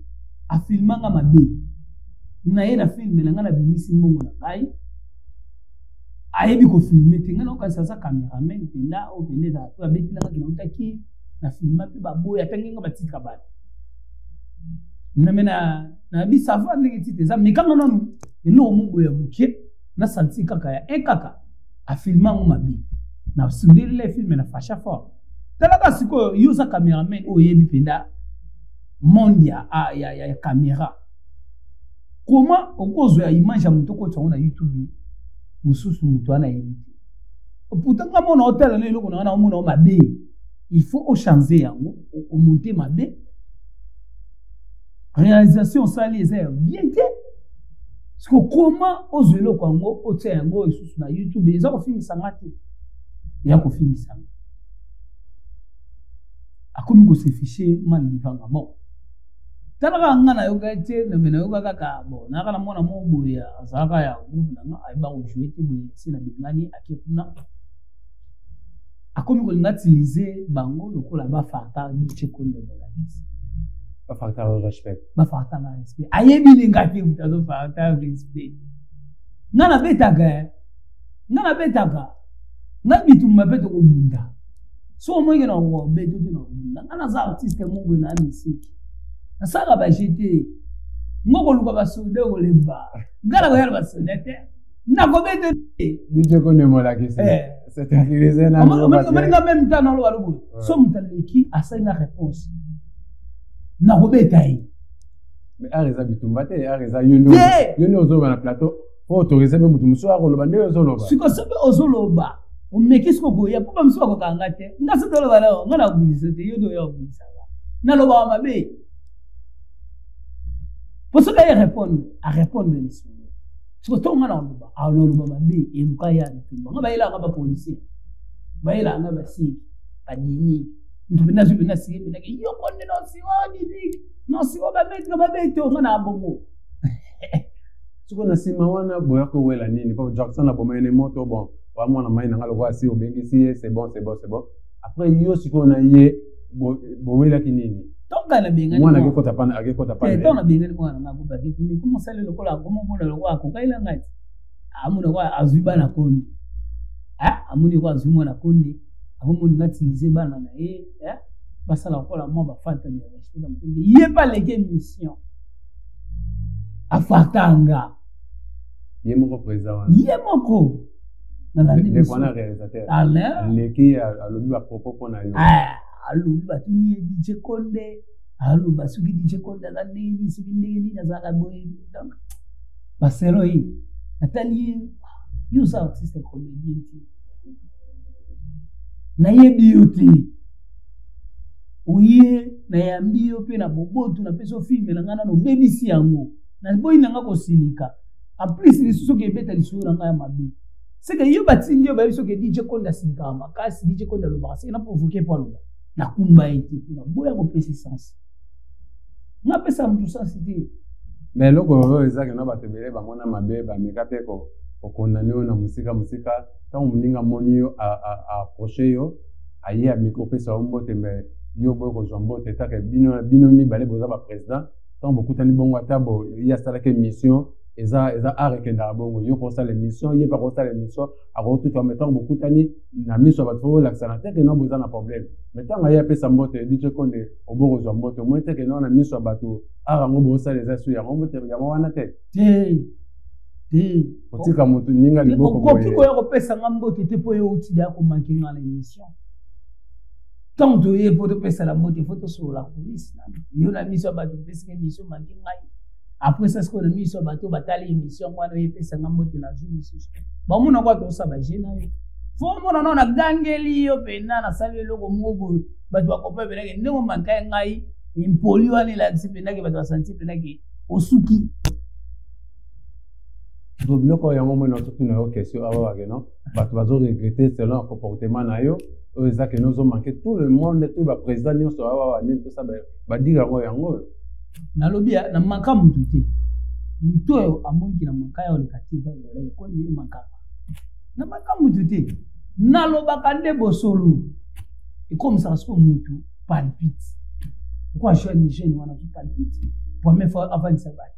a filmer nga mabe na ye na filmer nga na bimisi mbongo na ngai ayebi ko filmer te nga na ko sasa cameraman te na o beneza to abeti langa kina utaki na filmer pe baboya tangi nga batitra ba na mena na bi savoir ndenge tite za mikanga nanu elo mungu ya mukie na santi kaka ya ekaka a filmer ngo mabe na sundele filmer na fasha fort talaka siko yuza cameraman o yebi penda monde ya caméra comment okozwa image ya moto ko na YouTube mususu muto ana éviter pourtant quand on hôtel na eloko na mona mabe il faut au changer yango au monter mabe réalisation ça les bien que parce que comment ozwa eloko yango otia yango isusu na YouTube eza ko finisa ngati ya ko finisa akomi ko se fichier mal vivanga bon tala ngana yoga tie na mena yoga kaka bon na kana mona mo boya azaka ya groupe na ai ba jouer te boya sina bingani akepuna akomi ko ngatilisé bango lokola ba farta di chekonde bolakisi ba farta respect ayebi lingaki mutazo farta respect ngana betaka na bituma beto ko bunda so mo ngena wo beto to na bunda ngana za artiste mo bo na misiki nasaka ba jete ngoko luka ba sonde ko lemba ngala ko yala ba sonde te na ko beto DJ konde molakisi c'est arrivé na mo même temps na lo balugo so mutaleki asenga réponse na ko betai mais areza bitumba te areza yono ozoba na plateau pour autoriser même mutu muso akoloba nde ozoloba siko sobe ozoloba o mekisi ko goya po ba muso ko kanga te ngasa toloba la ngala kubisa te yodo ya kubisa na lo ba mabe pour ça qu'il répondre ici siko to ngana loba a lo mabe e luka ya bitumba ngaba ila ngaba policier ba ila ngaba si padini mtu bina si bina yo konde no si wani no si wa ba beto ngana bongo siko na sima wana boya ko wela nini pa Jackson na bomene moto bon wa mwana mai na ngalo kwa si o bengi si c'est bon après yo siko na ye bo wela kinini tonga na benga mwana akekota pana tonga benga mwana ngako ba kini kuma sale lokola komo mona lokwa ko kaila ngati amuna kwa azuba na konde amuni kwa azuma na konde amu ngati bana na basala lokola mo ba fanta ni respect na mtingi ye pas les mission afatanga ye moko président ye moko na la le bona réalisateur leki alobi ba propos na yo alobi ba tuni DJ Konde alobi ba suki DJ Konde la nini suki nini na zaka boy donc baselo yi natali you sa artiste comédien na ye beauty oye na yambi yo pe na bobotu na peso film na ngana no bebisi yango na boy na ngako silika en plus lisusu ke beta lisusu na ngaya mabi c'est que yo batindi yo ba biso ke DJ Konde silika makasi DJ Konde lo ba c'est na provoquer pour lo na kumba eti na boya ko pesi sens na pesa mtu sens iti mais loko ezaka na batebele bango na mabe ba mekate ko okondane na musika tant mninga moni yo a approcher yo ayi a micro pesa ombote mais yo boy ko zombote ta ke bino mi balé boza ba président tant beaucoup tani bongo atabo ya sala ke mission eza arekenda bongo yo ko sala mission ye pas ko sala mission a ko tout en mettant beaucoup tani na mission ba trop l'accent te ke no boza na problème mais tant ya pesa mbote DJ Konde oboko zombote mo te ke no na mission bato arango bo sala eza su ya ngombote ya wana te otika mutu ninga liboko boye ko ya ko pesa ngambote te po yo uti da ko manki ngala émission tant de ye pour pesa la mbote photo sur la police yo na mission ba to pesa émission manki ngai après ça ce qu'on a mis sur bateau batali émission ngwana ye pesa ngambote na jour isusu ba muna kwa to sa ba jena yo fo mona na gangeli yo pena na sale loko mobo bato ba kopa benake ndemo manka ngai impoli wani la disiplinaki bato ba santi penaki osuki biloko yango mona surtout na yo question awa ke non bato bazo regretter selon le comportement na yo eza ke nozo manquer tout le monde tout ba président nyonso awa ni tout ça ba diga yango nalobi na manka mutu te mutu oyo amoniki na manka ya olekativa yole ko ndi manka na manka mutu te nalobaka nde bosolo ekomisa siko mutu palpite kwa jeune wana tu palpite première fois avant de sabat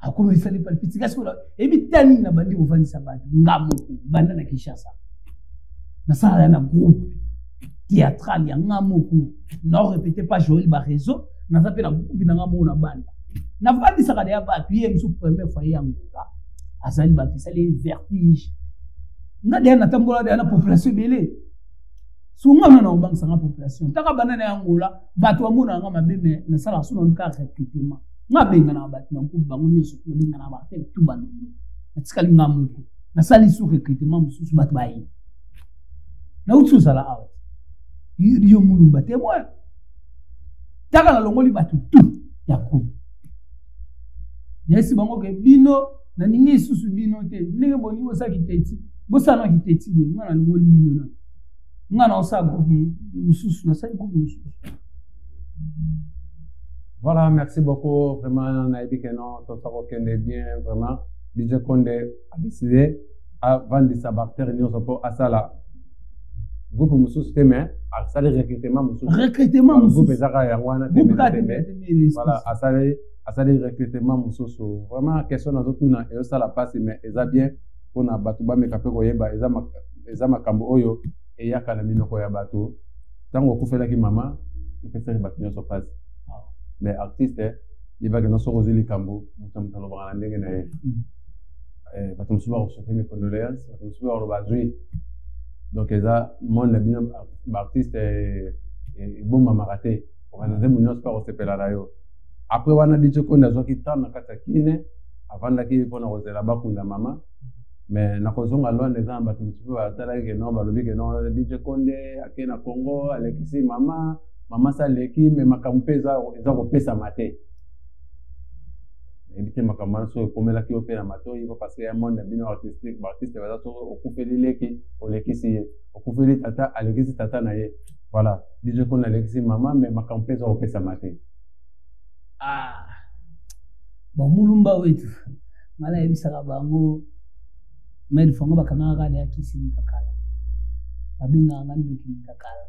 akomisa le palpite kasi ko ebi tani na bandi ko fani sabat ngamuku banda na Kinshasa na sala na groupe théâtral ya ngamuku no répétez pas Joël ba réseau na zape na groupe na ngamu na banda na fandi saka ya ba puis msu première fois ya ngola azali ba tisali vertige ngade na tambola de na population belé sunga na obang sanga population taka banana ya ngola bato amona nga mabeme na sala suna nka recrutement nga benga na ba na ku bango nyoso na benga na ba te tu banu na tsikali nga muko na sali su recrutement mususu bat bayi na utsu sala awa yo mulumba te moi taka na longoli batu tu ya ku yesi bango ke bino na ningi susu bino te ndenge boni bosa kiteti bosa na kiteti bwe nga na longoli bino na nga na osa groupe mususu na sali groupe mususu. Voilà, merci beaucoup. Vraiment, Naïbi Kenon, Totoro Kende bien, vraiment. DJ Konde a décidé, avant de s'abattre, nous sommes à Sala. Groupe Moussous Témé, à Sala recrutement Moussous. Recrutement Moussous. Groupe Zara Yarwana Témé. Voilà, à Sala recrutement Moussous. Vraiment, question dans tout na et ça la passe, mais ça bien pour na batuba me kapé koyeba, eza makambo oyo et ya kana mino koya batu. Tango kufela ki mama, il fait ça batu nyoso passe. Mais artiste il va que nous sommes aux Kambo nous sommes dans le bras ndenge na ye ba tum suba ko mes condoléances ba tum suba ko ba jouer donc ça monde bien artiste et bon mama raté on va nous nous pas se pela rayo après wana DJ Konde zo ki tana kata kine avant daki pona ko zela ba kunda mama mais na ko zonga loin des ba tum suba tala ke non ba lobi ke non DJ Konde akena Congo alekisi mama ça leki mais makampeza eza ko pesa maté éviter makamana so comme la ki opera mato il va passer un monde bien artistique artiste va so okufeli leki olekisi okufeli tata alekisi tata na ye voilà DJ Konde alekisi mama mais makampeza ko pesa maté bon mulumba wetu mala yebisaka bango mais fongo bakanga ka ya kisi kakala babinga ngandi ki kakala.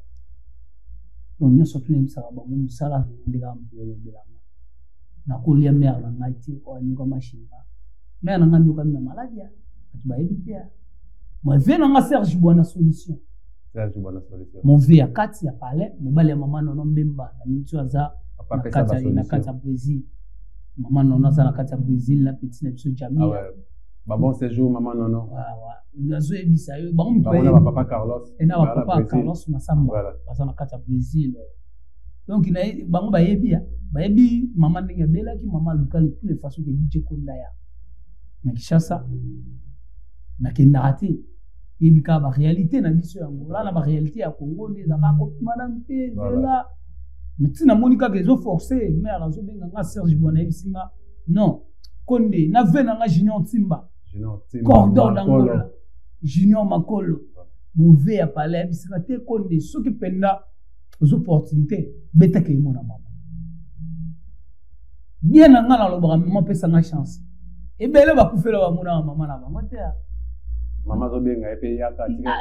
Donc, nous sommes tous les gens qui ont été là, na kolia mère na ngati ko anyuka mashina mère na ngandi ko na maladie atu ba éviter moi ve na Serge Bwana solution mon ve ya kati ya palais mobali ya mama nono mbemba na mitu aza na kati ya Brésil mama nono aza na kati ya Brésil na petit na biso jamia ba bon séjour maman nono nazo ebisa yo bango na papa Carlos et na papa Carlos Masamba baza na kati ya Brésil donc na bango bayebi maman ndenge belaki maman lukali tous les façons que DJ Konde ya na Kinshasa na kendaraté yebika ba réalité na biso ya Angola na ba réalité ya Congo ndeza ko madame te zela metina monika que zo forcer mais razo benga nga Serge Bwana ebisinga non Konde na vena nga Junior Timba cordon d'Angola Junior Makolo mon ve ya palais ebisinga te Konde soki penda aux opportunités beta ke mona mama bien na nga na lobaka maman pesa nga chance ebele ba kufela ba mona mama na bango te mama zo benga epe ya ka tika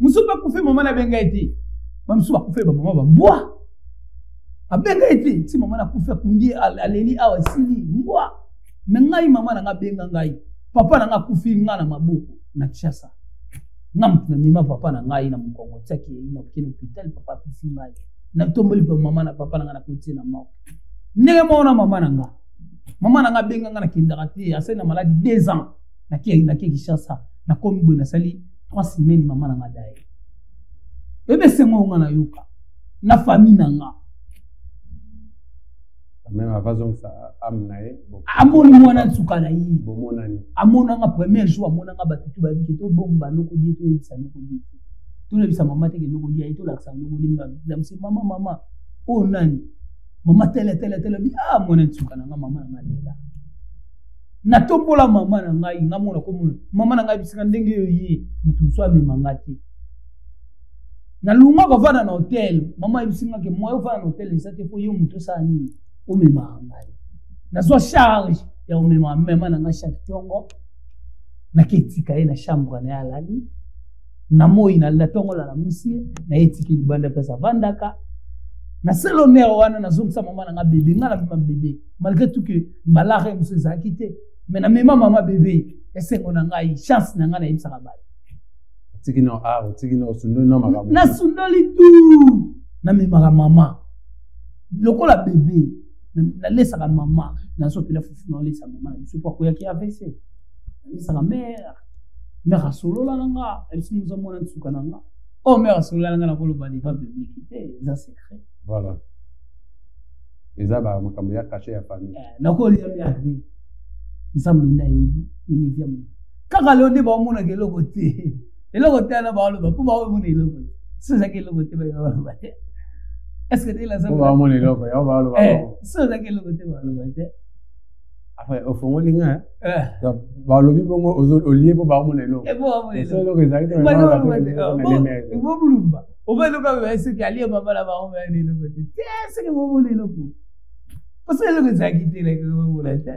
musu ba kufe mama na benga eti ba musu ba kufe ba mama ba mbwa abenga eti ti mama na kufe kundi aleli awa sili mbwa mengai mama na nga benga ngai papa na nga kufi nga na mabuku na Kinshasa ngam na mima papa na ngai na Mukongo tsaki na kino hospital papa kufi ngai na tomboli pa mama na papa na nga na kuti na mako ndenge mona mama na nga benga nga na kindarati asa na maladie 2 ans na Kinshasa na kombo na sali 3 semaines mama na nga dai bebe sengo nga na yuka na famille na nga même avant ça amnae amoni mwana tsukana yi bomonani amona nga premier jour amona nga batutu ba biki to bomba noko die to ebisa noko die to le bisa mama teke noko die to la ksa noko die msi mama o nani mama tele bi mwana tsukana nga mama na lela na tombola mama na ngai nga mona ko mama na ngai bisika ndenge yo yi mutu so amemangati na lunga ko vana na hotel mama ibisinga ke moyo vana na hotel isate fo yo mutu sa nini o memanga na zo charge ya o mema na nga chaque tongo na ketika ye na chambre na alali na moi na la tongo la musie na etiki libanda pesa vandaka na selo nero wana na zongsa mama na nga bébé nga na mama bébé malgré tout que mbalaxe muso za quitté mais na mama bébé esengo na ngai chance na nga na ibisa kabali tikino tikino sundo no makamu na sundoli tout na mama lokola bébé na lesa ka mama na so pela fufu na lesa mama na biso pour koya ki AVC lesa ka mère solola nanga elisi muza mona nsuka nanga mère solola nanga na kolo bali pas publicité ça secret voilà eza ba makambo ya caché ya famille nakoli ya miakri nsambe nda yebi ningi vya mu kaka leo nde baomona ke eloko te ana baoloba mpo baomona eloko te sozaki eloko te baoloba te estce te baomona eloko ya baoloba sozaki eloko te baoloba te après ofongoli nga balobi bongo olie mpo baomona eloko eloko ezali te bobulumba oba eloko abe soki alie mabala baomona eloko te te soki bomona eloko parce eloko ezalaki te leke bomona te.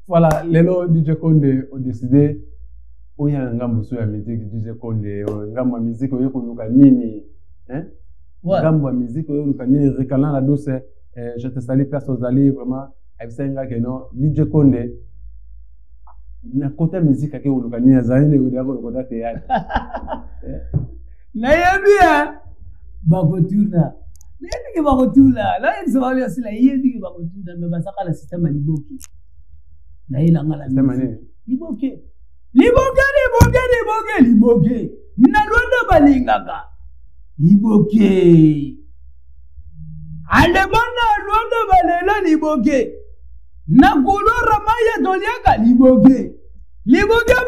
Voilà, lelo DJ Konde a décidé oya ngambo so ya musique DJ Konde ngambo ya musique oyo koluka nini hein ngambo ya musique oyo koluka nini rekalan la douce je te salue personne zali vraiment abisenga que non DJ Konde na côté musique ake koluka nini azali ne ko côté théâtre na yebia bakotuna nendike bakotuna la nzobali asila yendike bakotuna me basaka la système ya liboki na ila ngala système nini liboki na lwanda balingaka liboki alemana lwanda balela liboki na kulora maya toliaka liboki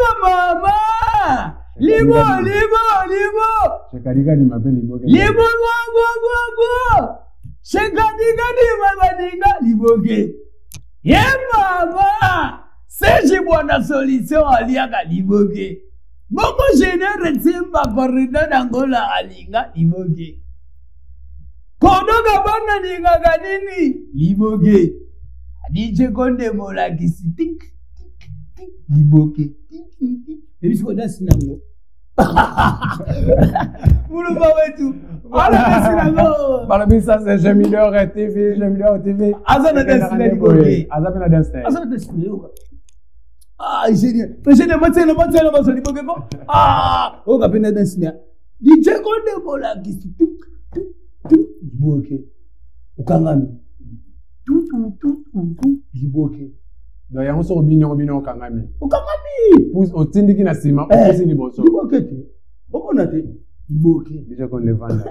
ba mama libo shekadika ni mabe liboki libo shekadika ni mabaninga liboki ye mama seji bwana solution aliaka liboki boko génère timba corridor d'Angola alinga liboki kodoka bana ninga nini liboki DJ Konde molakisi tik liboki ebisko dasi nango Muluba wetu ala dasi nango balabi ça c'est Gemidor TV azana dasi liboki azana dasi ah j'ai matelo basoli boke ko o kapena dasi nya DJ Konde molakisi tik liboki ukangami liboki donc yango soko bino kangami ukangami otindiki na sima opesi liboso liboki te omona te liboki déjà qu'on le vanda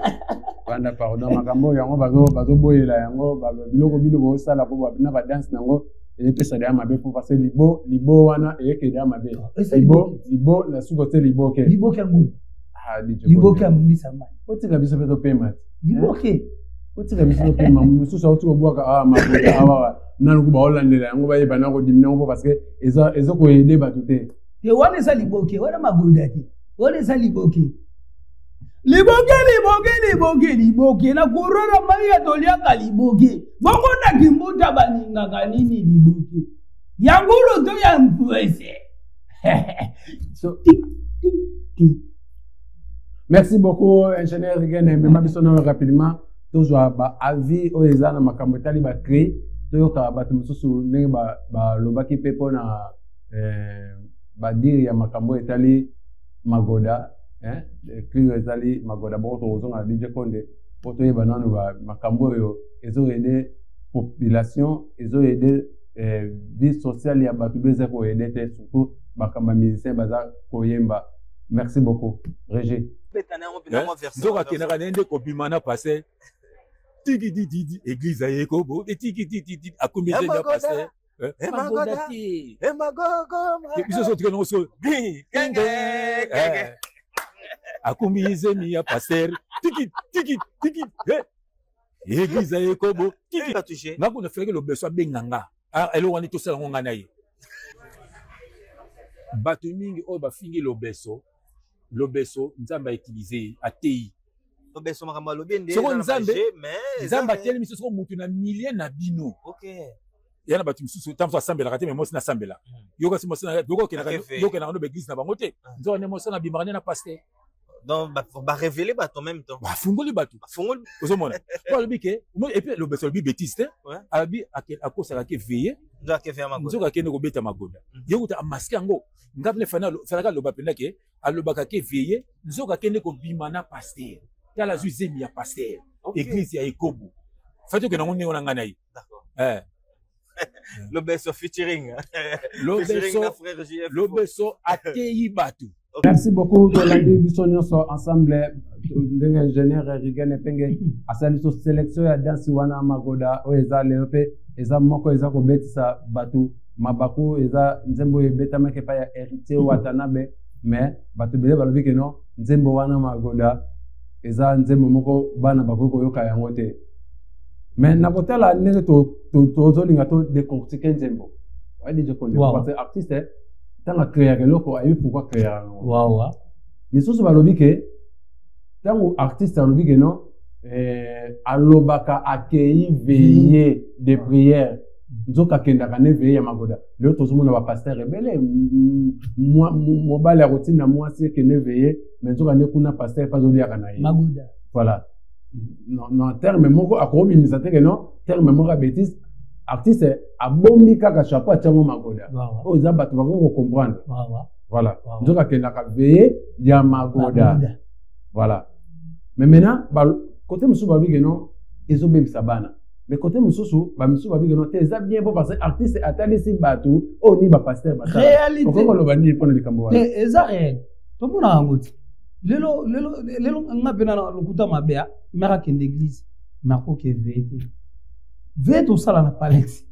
pardon makambo yango bazoboyela yango biloko bino bosala po babina badanse nango epesa de mabe po parce libo wana eyeke de mabe libo na suko te liboke yango liboki amisa mai otika biso pe to pema liboki otika biso to pema mususu auti kobwaka maboka awa naluku baolandela yango bayeba na kodimina yango parce que ezo koyede bato te te wana eza liboki wana magoda te wana eza liboki na kurora mai ya toliaka liboki bongo na kimbuta baningaka nini liboki yangulo to ya mpwese merci beaucoup ingénieur Rigene mema biso na rapidement tozwa ba avis oyo eza na makambo etali ba créer toyoka bato mosusu ndenge balobaki mpe mpona badire ya makambo etali magoda clio ezali magoda bongo tokozonga na DJ Konde po toyeba nano makambo oyo ezoyede population ezoyede vie sociale ya bato beza koyede te surtout makambo ya musicien baza koyemba merci beaucoup Régé nzoka kenaka nende kobima na passe tiki église ayekobo tiki akombeze na passe magoda ti biso so tikana so akombeze mi ya passer tiki église ayekobo tiki ngako na feke lo beso benganga elo wani to sala nganga na ye bato mingi oyo bafingi lobeso nzamba utiliser atei lobeso makamba lobende soko nzamba tele miso soko mutu na milliers na bino yana bato misusu tamso asambela kate mais mosi na sambela yoka si mosi na yoka na no église na bango te nzo ne mosi na bimane na pasteur donc ba révéler bato en même temps ba fungoli bato ozomona kwa lobike et puis lobeso lobi bêtise abi akosala ke veiller nzoka kende kobeta magoda yokuta amaske yango ngabne fanaka loba penda ke alobaka ke veiller nzoka kende kobima na pasteur tala zuzemi ya pasteur église ya ekobo fatu ke nango ningo nanga nayi lobeso featuring lobeso atei bato Merci beaucoup tolandi biso nyonso ensemble ndenge ingénieur Rigene Penge asali so sélection ya danse wana magoda o eza lelo pe eza moko eza kobetisa batu mabaku eza nzembo ebetama ke pa ya héritier Watanabe mais batu bele balobi ke non nzembo wana magoda eza nzembo moko bana bakoki koyoka yango te mais nakotala ndenge tozolinga to décortiquer nzembo wadi je connais parce que artiste tanga créer eloko ayebi pourquoi créer yango wawa misusu balobi ke tango artiste alobi ke non alobaka akei veillé de prière nzoka kendaka ne veillé ya magoda lelo tozomona bapasteur ebele mobali akotinda mwasi eke ne veillé mais nzoka nde kuna pasteur epa azoliaka na ye magoda voilà non terme moko akobimisa te ke non terme moko ya bêtise artiste abombi kaka chapeau atiango magoda oyo eza bato bakoki kocomprendre voilà nzoka akendaka veillé ya magoda voilà mais maintenant côté mosusu babi ke non ezobebisa bana mais côté mosusu bamisusu babi ke non te eza bien po parce que artiste atalisi bato oyo ni bapasteur réalité okokoloba nini mpona likambo wana eza réel tomona yango ti lelo nga mpe na lokuta mabe mare akende église me akoki veye te veye tosala na palais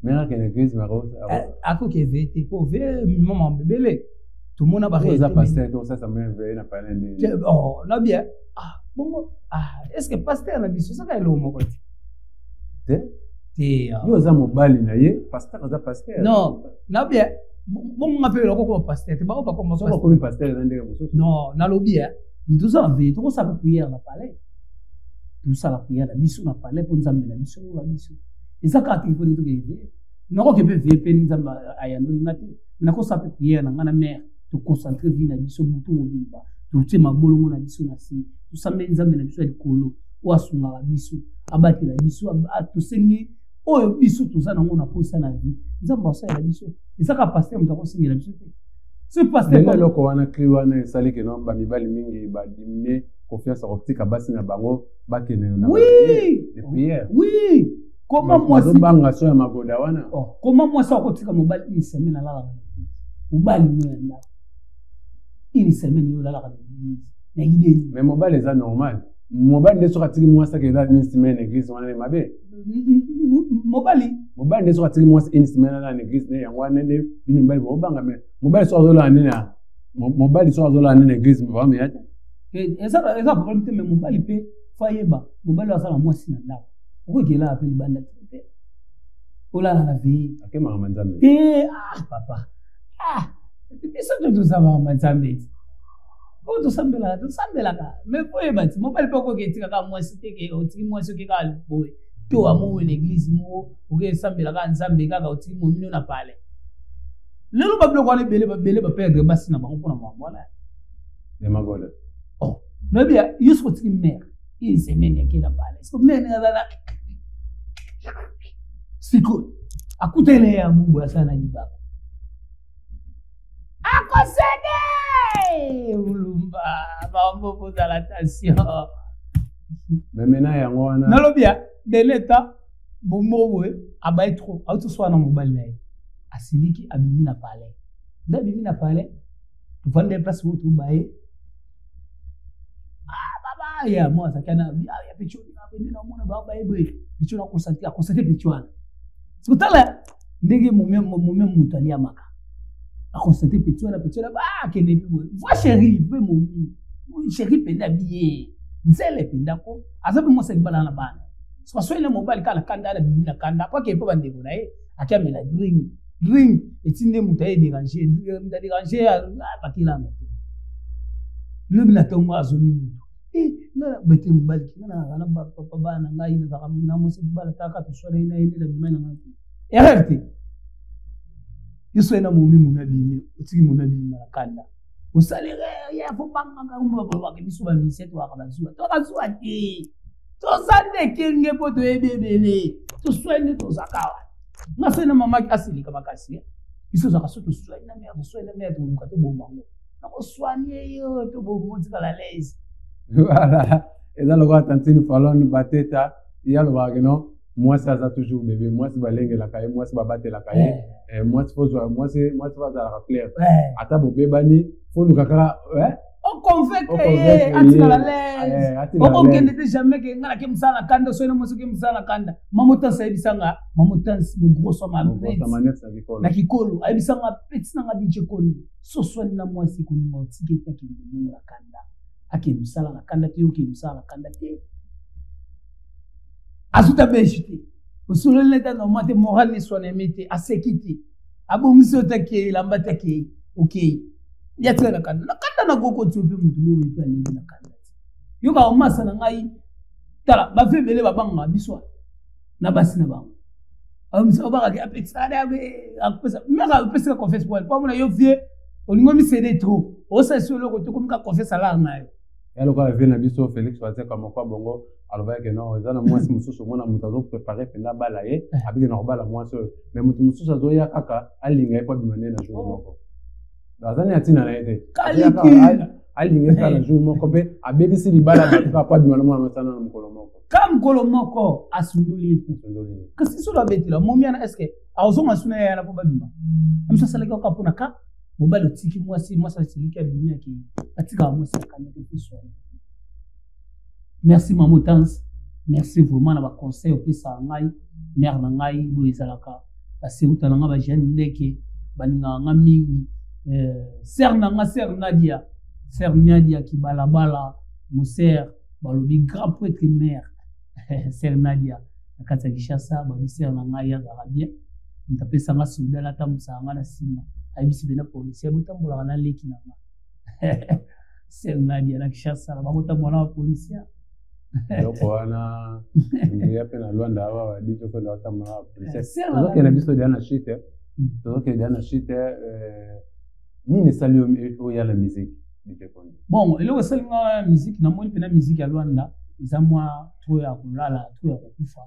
mare akende église akoki veye te po veye mama bebele tomona baeza pasteur tosasa moye veye na palais na bien bongo est-ce que pasteur na biso saka eloko moko te yo oza mobali na ye pasteur aza pasteur non na bien bongo nga mpe eloko koma pasteur te bao bakomi pasteur eza ndenge mosusu non nalobi tozala veye tokosala mpe priere na palais tosala priere na biso na palais mpo nzambe na biso oyo biso eza kaka te mpo toke veye nakoki mpe veye mpe nzambe ayandoli nga te nakosala mpe priere na nga na mare toconcentre vie na biso butu mobimba totie mabolongo na biso na se tosambeli nzambe na biso ya likolo oyo asungaka biso abatela biso tosengi oyo biso toza nango na posa na vie nzambe asalela biso ezaka paster moto akosengela biso te so paster eloko wana cri wana esali ke non bamibali mingi badimine confiance akotika basi na bango bakende na prière oui comment mwasi azobanga so ya magoda wana comment mwasi akotika mobali une semaine alalaka mobali no ya ndako une semaine yo alalaka na église na idée mais mobali eza normal mobali nde soki atiki mwasi ake eza une semaine na église wana ne mabe mobali nde soki atiki mwasi une semaine na église ne yango wana nde bino mibali bobanga mais mobali soki azolala nini mobali soki azolala nini na église bameya te eza problème te mais mobali mpe fo ayeba mobali oyo azala mwasi na ndako okokelaka mpe libanda te olala na veille akemaka manzambe te papa biso to tozabaka nzambe ti oyo tosambelaka mais po oyeba ti mobali mpe okoki etikaka mwasi te otiki mwasi oke kaka boye to wamowe na église moko oke esambelaka nzambe kaka otiki momino na pale lelo babiloko wana ebele baperdre basi na bango mpona makambo wana emagoda noyebi yo soki otiki mare une semaine yake na pale siko mare azala sikoyo akutele ya mungu asala na libaka akosede ulumba mambo kozala tension memena yango wana nalobi de leta bomoko boye abaye trop autoswala na mobali na ye asiliki abimi na pale nde abimi na pale tovande place oyo tobaye baba ya mo asakana ya picho abende na mona babaye boye picho na akonstate picho wana sikotala ndenge mume mutu aliamaka akonstate picho wana akende mpe boye voi chéri mpe momi chéri mpenza biye nzele mpenza ko aza mpe mwasi libala na bana soki mobali kala kanda ala bimi na kanda po ake mpe bandeko na ye akiamela drink etinde mutu aye dérange bakilanga te lobi na ntongo azomi mutu nga bete mobali ngana papa bana ngai nazaka na mwasi libala taka toswala ye na ye ndela bima na ngaki erreur te yo so ena momi abimi otiki momi abima na kanda osalere ya fo bangaka balobaka biso bamise towaka bazuwa toka zuwa te toza ndekenge mpo toyebi ebele toswani tozakawa nga so ena mamaki asilika makasi biso ozaka so toswani na mere toluka tobombango nakoswani eyo tobombo tikala lese voilà eza lokola tantine falon bateta ye alobaka no Moi, ça a toujours bébé. Moi, c'est balingue la caille. Moi, c'est babatte la caille. Moi, c'est pas à la claire. Ata bobé bani. Faut nous kakara. On convainc que atina la l'aise. On ne jamais que ngala ke msala kanda so ina moso ke msala kanda. Mamutan sa ebisanga, mamutan mon gros somme na kikolo. Ebisanga petit na DJ Kolo. So swani na mwasi ko ni mo tiketa ki mu la kanda. Ake msala na kanda te oke msala kanda te. Azuta bejite. Usolo leta no mate moral ni soane mete asekiti. Abongiso take lamba take. Okay. Yatsa na kanda. Na kanda na goko tsope mutu mo wepa ni na kanda. Yoka omasa na ngai tala ba febele ba banga biswa. Na basina ba. Amisa ba ka apetsada be akpesa. Mera apesa confesse pour elle. Pas mon yo vie. Olingo mi cédé trop. O sa solo ko to comme ka confesse ala na yo. Elle a vu na biso Félix Watia comme quoi bongo alors que non ezana mwasi mususu mona mutazo préparer pena balaye abike na bala mwasi mais mutu mususu azoya kaka alinga kwa bimane na jour moko bazani atina na ete alinga kala jour moko be abebisi libala ba kwa bimane mwana sana na mkolo moko kam mkolo moko asunduli kasi solo betila momiana eske awozonga suna ya na ko baduma amsa saleka ka pona ka mobile tiki mwasi silika binia ki atika mwasi kana ke so. Merci Mamotans, merci vraiment na ba conseil au pesa ngai, mère na ngai bo ezalaka, parce que utana nga ba jeune ndeke baninga nga mingi ser Nadia ki balabala mon ser balobi grand prêtre mère ser Nadia nakata kishasa ba ser na ngai ya bien ntapesa nga sudala tamusa nga na sima ayibisi bena policier botambola na leki na nga ser Nadia na kishasa ba botambola na policier. Loko wana ngia pena Luanda awa dicho kwenda watambola na policier. Tozoke na biso diana shite. Tozoke diana shite nini salio ya la musique DJ Konde. Bon, eloko salinga musique na moni pena musique ya Luanda eza mwa tro ya kulala, tro ya kukufa.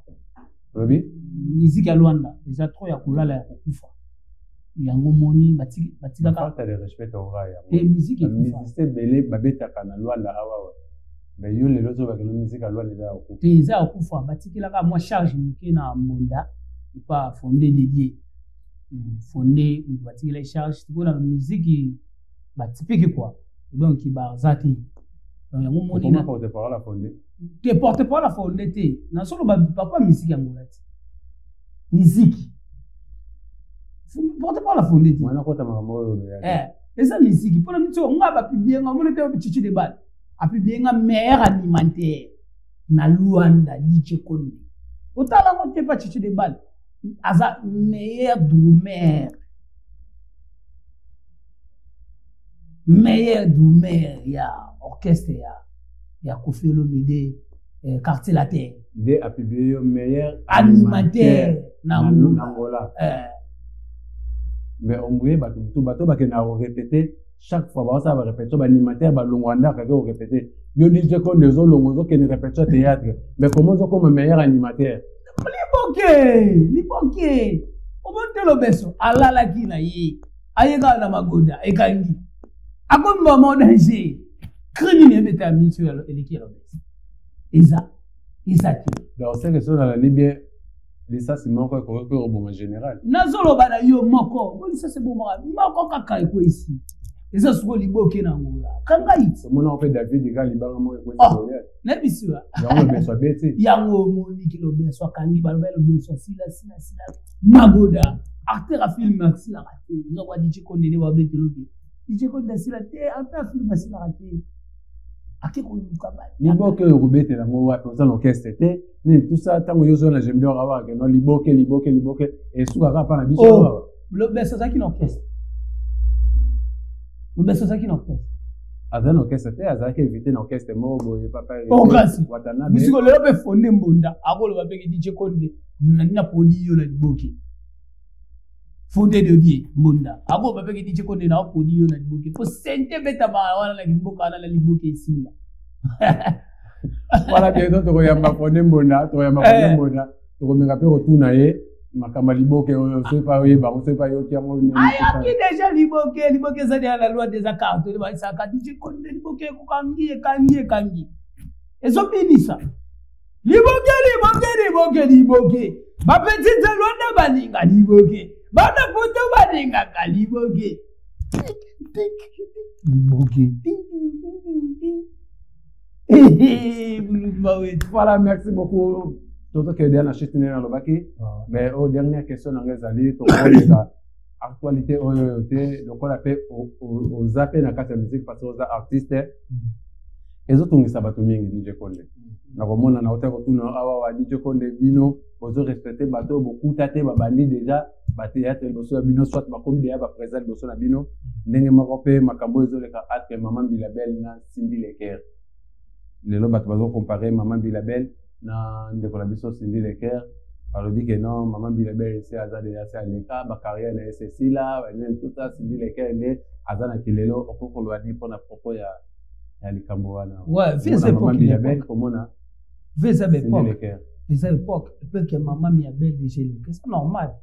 Robi? Musique ya Luanda eza tro ya kulala ya kukufa. Yango moni batika ka falta de respect au raya. Musique ya musicien belé babeta kana Luanda awa. Mais yo le lozo ba que musique ya Luanda eza okufa. Eza okufa batikila ka mwa charge muke na monda pas fondé dédié. Fondé ou batikila charge pour la musique batipiki quoi. Donc il bazati. Donc yango moni na porte parole la fondé. Te porte parole la fondé te. Na solo papa musique ya ngolati. Musique. Porte parole la fondé. Mwana kota makambo ya. Esa musique pour la musique on va publier ngomone te chichi de bal. A publier nga meilleur alimentaire na Luanda DJ Konde. Otala ngote pa chichi de bal. Aza meilleur doumer. Meilleur doumer ya orchestre ya Koffi Olomide quartier latin. De a publié meilleur alimentaire na Angola. Mais on voulait bato ba na répéter chaque fois ça va répéter ba alimentaire ba longwanda ka ko répéter. Yo DJ Konde zo longozo ke ne répéter théâtre. Mais comment zo comme meilleur animateur? Liboke. Omonte lo beso alala kina yi. Ayega na magoda ekangi. Ako maman danger. Criminel beta mutuel eliki lo beso. Isa ti. Donc c'est que ça dans la Libye ça c'est moko ko bon en général. Nazolo bana yo moko. Bon ça c'est bon moko kaka ko ici. Eza suko liboke na ngola. Kanga it. Mona on fait David ga libanga mo ko ici. Na bisiwa. Yango beso beti. Yango moni kilo beso kangi balobelo beso sila. Magoda. Acteur a film merci la raté. Ngo wa DJ Konde ne wa beteloke. DJ Konde sila te acteur film merci la raté. Akeko lukaba. Liboke robete la mo wa pour l'orchestre te. Ni tout ça tango yozo na j'aime bien avoir que non liboke et suka ka pa na biso. Oh, le beso ça qui n'orchestre. Le beso ça qui n'orchestre. Azan orchestre te azaki éviter l'orchestre mobo et papa. Oh kasi. Bisiko le be fondé mbonda. Akolo ba peke DJ Konde. Na podi yo na liboke. Fondé de die mbonda. Akolo ba peke DJ Konde na podi yo na liboke. Fo sente beta ba wana na liboke ana la liboke simba. Voilà bientôt to yamba fondé mbonda, to me rappelle retour na ye. Makamba liboke on sait pas yo qui amo ni. Aya ki déjà liboke ça dans la loi des accords to ba ça ka DJ Konde liboke ko kangi. Ezo binisa. liboke. Ba petit Zalwanda baninga liboke. Bana poto baninga liboke. Liboke. Voilà, merci beaucoup. Tout ce que vous avez acheté dans le bac. Mais aux dernières questions, on va aller actualité donc on appelle aux appels dans la musique parce que aux artistes et autres on ça va tout bien DJ Konde na komona na hôtel tout na awa DJ Konde bino bozo respecter bateau beaucoup taté babandi déjà baté ya tel boso bino soit makomi déjà ba présent boso na bino ndenge moko pe makambo ezoleka ate Maman Bilabel na Cindy Leker lelo bato bazo comparer Maman Bilabel na ndeko la biso Cindy Leker. Alors dit que non, Maman Bilabel ici Azad déjà c'est à l'état, ma carrière est ceci là, tout ça Cindy Leker est Azad qui lelo au qu'on doit dire pour na propos ya likamboana. Ouais, fais ça Maman Bilabel comment na? Fais ça époque. Fais ça époque, peut que Maman Bilabel déjà c'est ça normal.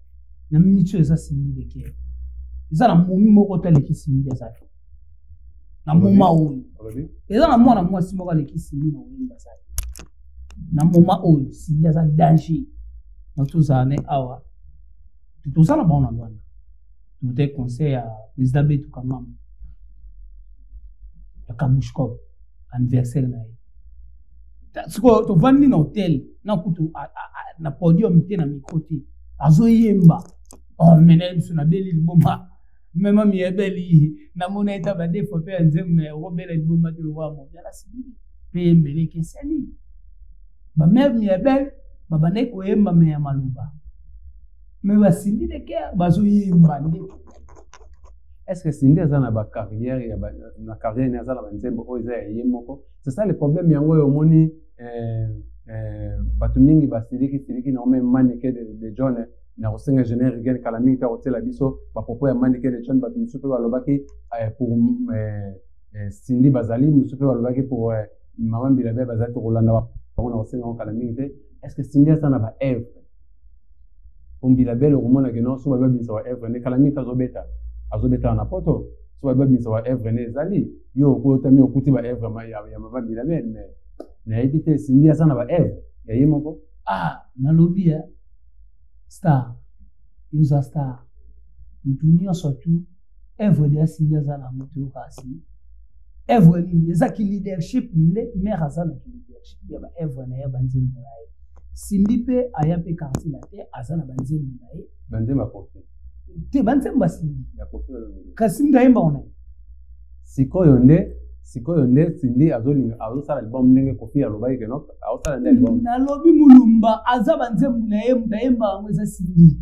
Na minute ça Cindy Leker. Ça na momi moko tele ki Cindy ça. Na moma oyo. Et ça na moi si moko le ki Cindy na oyo ça. Na moma oyo Cindy ça danger. Tout ça n'est awa. Tout ça la bonne endroit. Tout est conseil à Elisabeth tout comme maman. La kabushko anniversaire na. Ce que tu vends dans hôtel, na kutu na podium té na micro té. Azo yemba. Oh menel sur na beli bomba. Même mi ebeli na moneta ba de faut faire nzeme robele bomba te wa mo. Ya la sibi. Pe mbele ke sali. Ba même mi ebel baba ne koyemba me ya maluba me ba Cindy Leker bazo yemba nde. Est-ce que Cindy a na ba carrière ya ba na carrière na zala banzembo o za yemoko? C'est ça le problème yango yo moni batu mingi ba siliki na même manike de John na kosenga génère gen kala mingi ta hôtel biso ba propos ya manike de John batu musupe ba lobaki pour Cindy bazali musupe ba lobaki pour Maman Bilabel bazali to kolanda ba on a kosenga kala mingi te. Est-ce que Cindy a na ba Eve? On Bilabel au moment que non so ba binso wa Eve ne kala mingi azobeta na poto so ba binso wa Eve ne zali yo ko tami okuti ba Eve ma ya Maman Bilabel mais na éviter Cindy a na ba Eve ya yemoko na lobby star user star mtumia surtout Eve de Cindy a na mutu kasi Eve ni ezaki leadership ne mère azana leadership ya ba Eve na ya banzimbo naye Cindy pe aya pe kansi na te azana banzimbo naye banzimbo kofi te banzimbo Cindy ya kofi kasi ndaimba ona sikoyo nde Cindy azosala album ndenge kofi alobaki ke no azosala nde album na lobi mulumba aza banzimbo naye ndaimba ngo eza Cindy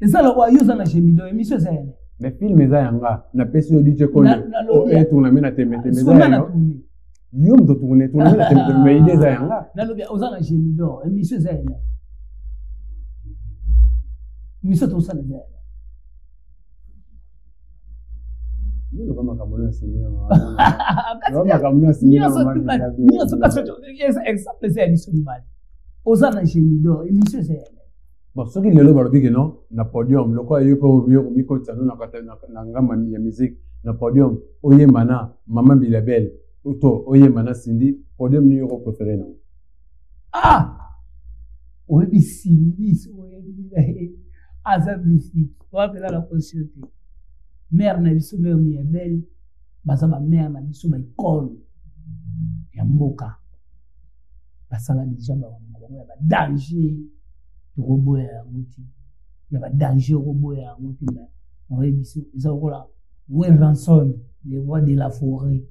ezala kwa yuza na Gemido emission za yana. Mais film eza yanga na pesi yo DJ Konde o tourna mina temete meza yo yo mto tourner mina temete me ide za yanga na lobi ozana Gemido emission za yana emission to sala za yana yo kama kamona sinema kama kamona sinema ni so kaso exemple za emission bad ozana Gemido emission za yana. Bon, ce qui est le balobi que non, na podium, le quoi yo ko yo mi ko tsano na ngama ya musique, na podium, oye mana, Maman Bilabel, auto oye mana Cindy, podium ni yo préféré non. Oye bi Cindy, oye bi aza musique, on appelle la conscienté. Mère na biso mère mi belle, baza ba mère na biso ba école ya mboka. Basala déjà ba danger. Robot ya muti ya ba danger robot ya muti na on biso eza kola we ransom les voix de la forêt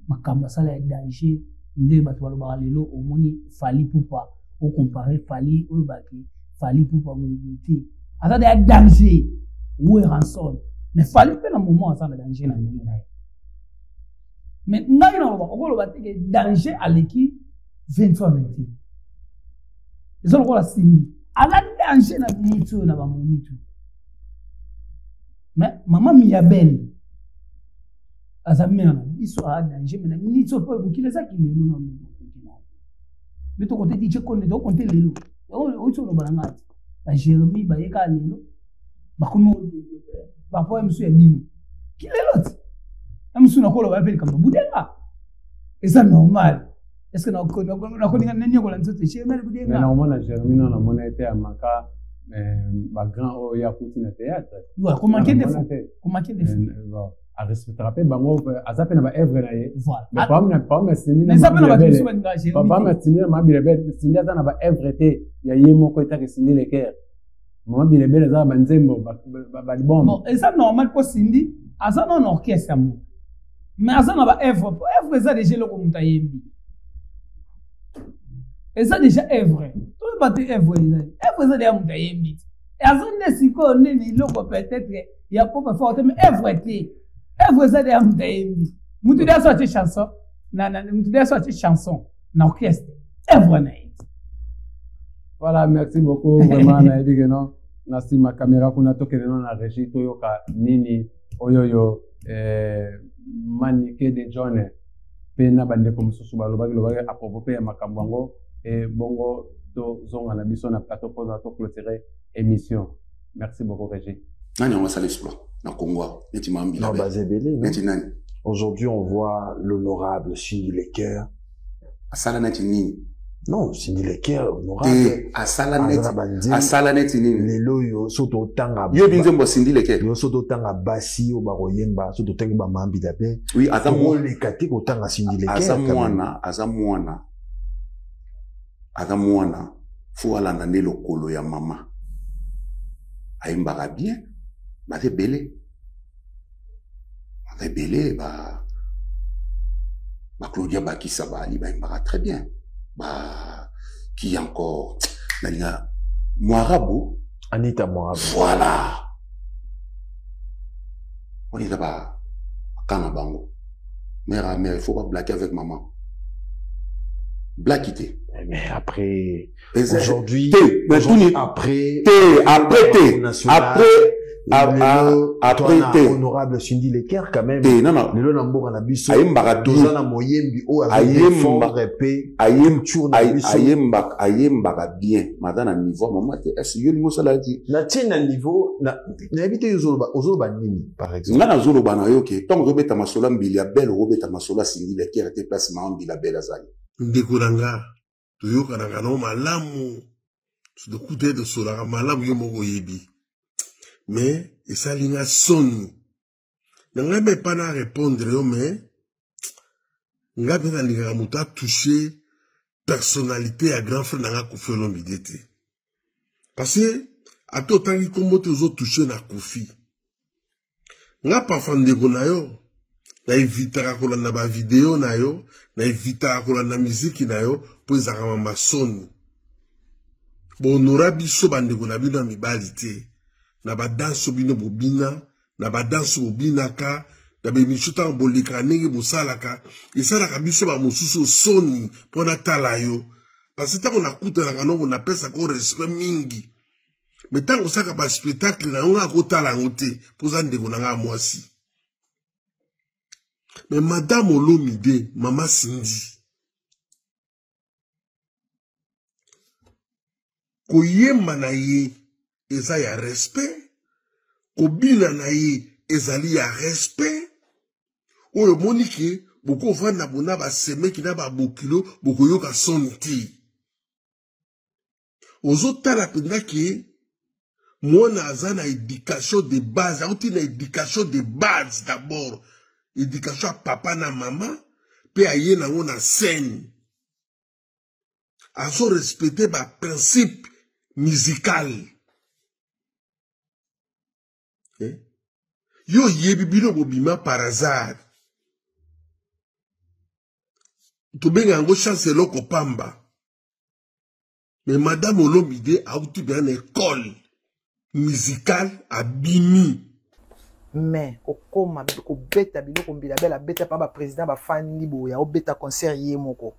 makamba sala ya danger nde bato baloba lelo omoni Fally Ipupa o comparer Fally o baki Fally Ipupa muti asa de danger we ransom mais Fally pe na moment asa na danger na ndenge na mais ngai na loba te danger aleki 23 ils ont kola Cindy ala danger na mitu na ba mumitu mais Maman Bilabel azamena biso a danger mais na mitu po mukileza kilelo na mukina mais to côté DJ Konde do konte lelo o to lo balanga ba Jérémy ba yeka lelo ba komo ba po msu ya bino kilelo ti msu na kola ba pele kama budenga eza normal est-ce que nakoninga nani okola nzoto Germaine mais naomona Germaine namona ete amaka bagrand oyo ya kuti na théâtre komake de arespectera mpe bango aza mpe na baevre na ye papa sindi na mabilebele sindi aza na baevre te ya ye moko etaka sindi leker mama bilebele eza na banzembo balibombo eza normal mpo sindi aza na orchestre mo mais aza na baevre eza déjà eloko moto ayembi eza déjà evre toyeba te evre eza deya moto ayembi te aza nde sikoyo nini eloko peut-être ya pope forte mais evre te evre eza deya moto ayembi moto deya so atie chanson moto deya so atie chanson na orchestre evre na ye. Voilà, merci beaucoup vraiment nayebi ke non na nsima caméra kuna tokende no na régie toyoka nini oyoyo manike de John mpe na bandeko mosusu balobaki apropos mpe ya makambo yango bongo tozonga na biso na plateau mpoza toclôturer émission. Merci beaucoup régie. Nani on va ça l'exploit na Congo neti mambi la bazebele neti nani. Aujourd'hui on voit l'honorable Cindy Leker asala neti nini. Non, Cindy Leker honorable asala neti nini lelo yo soto tanga yo binzembo Cindy Leker yo soto tanga basi yo bakoyemba soto tanga ba mambi dabe oui azamo le kati ko tanga Cindy Leker azamwana fo alanda nde lokolo ya mama ayimbaka bien bazebele Claudia Bakissa bali bayimbaka très bien qui encore nalinga Moarabo Anita Moarabo voilà on est là-bas kana bango mère il faut pas blaguer avec maman blaguer mais après aujourd'hui après honorable Cindy Leker quand même lelo na mboka na biso toza na moyembi o ayembaka bien maza na niveau mama te est-ce yo lingo sala di na tina niveau na habite ozoloba nini par exemple nga na zoloba na yo ke tant robeta masolo mbili ya belle robeta masolo Cindy Leker te place ma mbili la belle azali ndekuranga toyokanaka no malamu tudokute de solaka malamu yo moko yebi mais esalinga soni nanga mpe pa na répondre yo mais nga mpe nalingaka moto atouche personnalité ya grand frère nanga Koffi Olomide te parce que ate otangi kombo te ozotouche na Koffi nga parfois ndeko na yo naevitaka kolanda bavideo na yo naevitaka kolanda miziki na yo mpo ezalaka mama soni bohonora biso bandeko na bino ya mibali te na badanso bino bobina na badanso bobinaka na bemisio ntango bolekaka ndenge bosalaka esalaka biso bamosusu soni mpo natala yo parce ntango nakutanaka nongo napesaka respect mingi me ntango osaka baspectacle na yo nga akotala yango te mpo za ndeko na nga mwasi me madame Olomide mama Cindy koyemba na ye eza ya respect kobina na ye ezali ya respect oyo monike boko vanda bona basemeki na babokilo bokoyoka soni te ozotala mpenza ke mwana aza na éducation de base auti na éducation de base d'abord éducation ya papa na mama mpe aye nango na scène azo respecte baprincipe musical yo yebi bino bobima par hasard tobenga yango chance eloko pamba mais madame Olomide auti bien na école musicale abimi mais okoma kobeta biloko mbila bela beta pa ba président ba fani boya obeta concert ye moko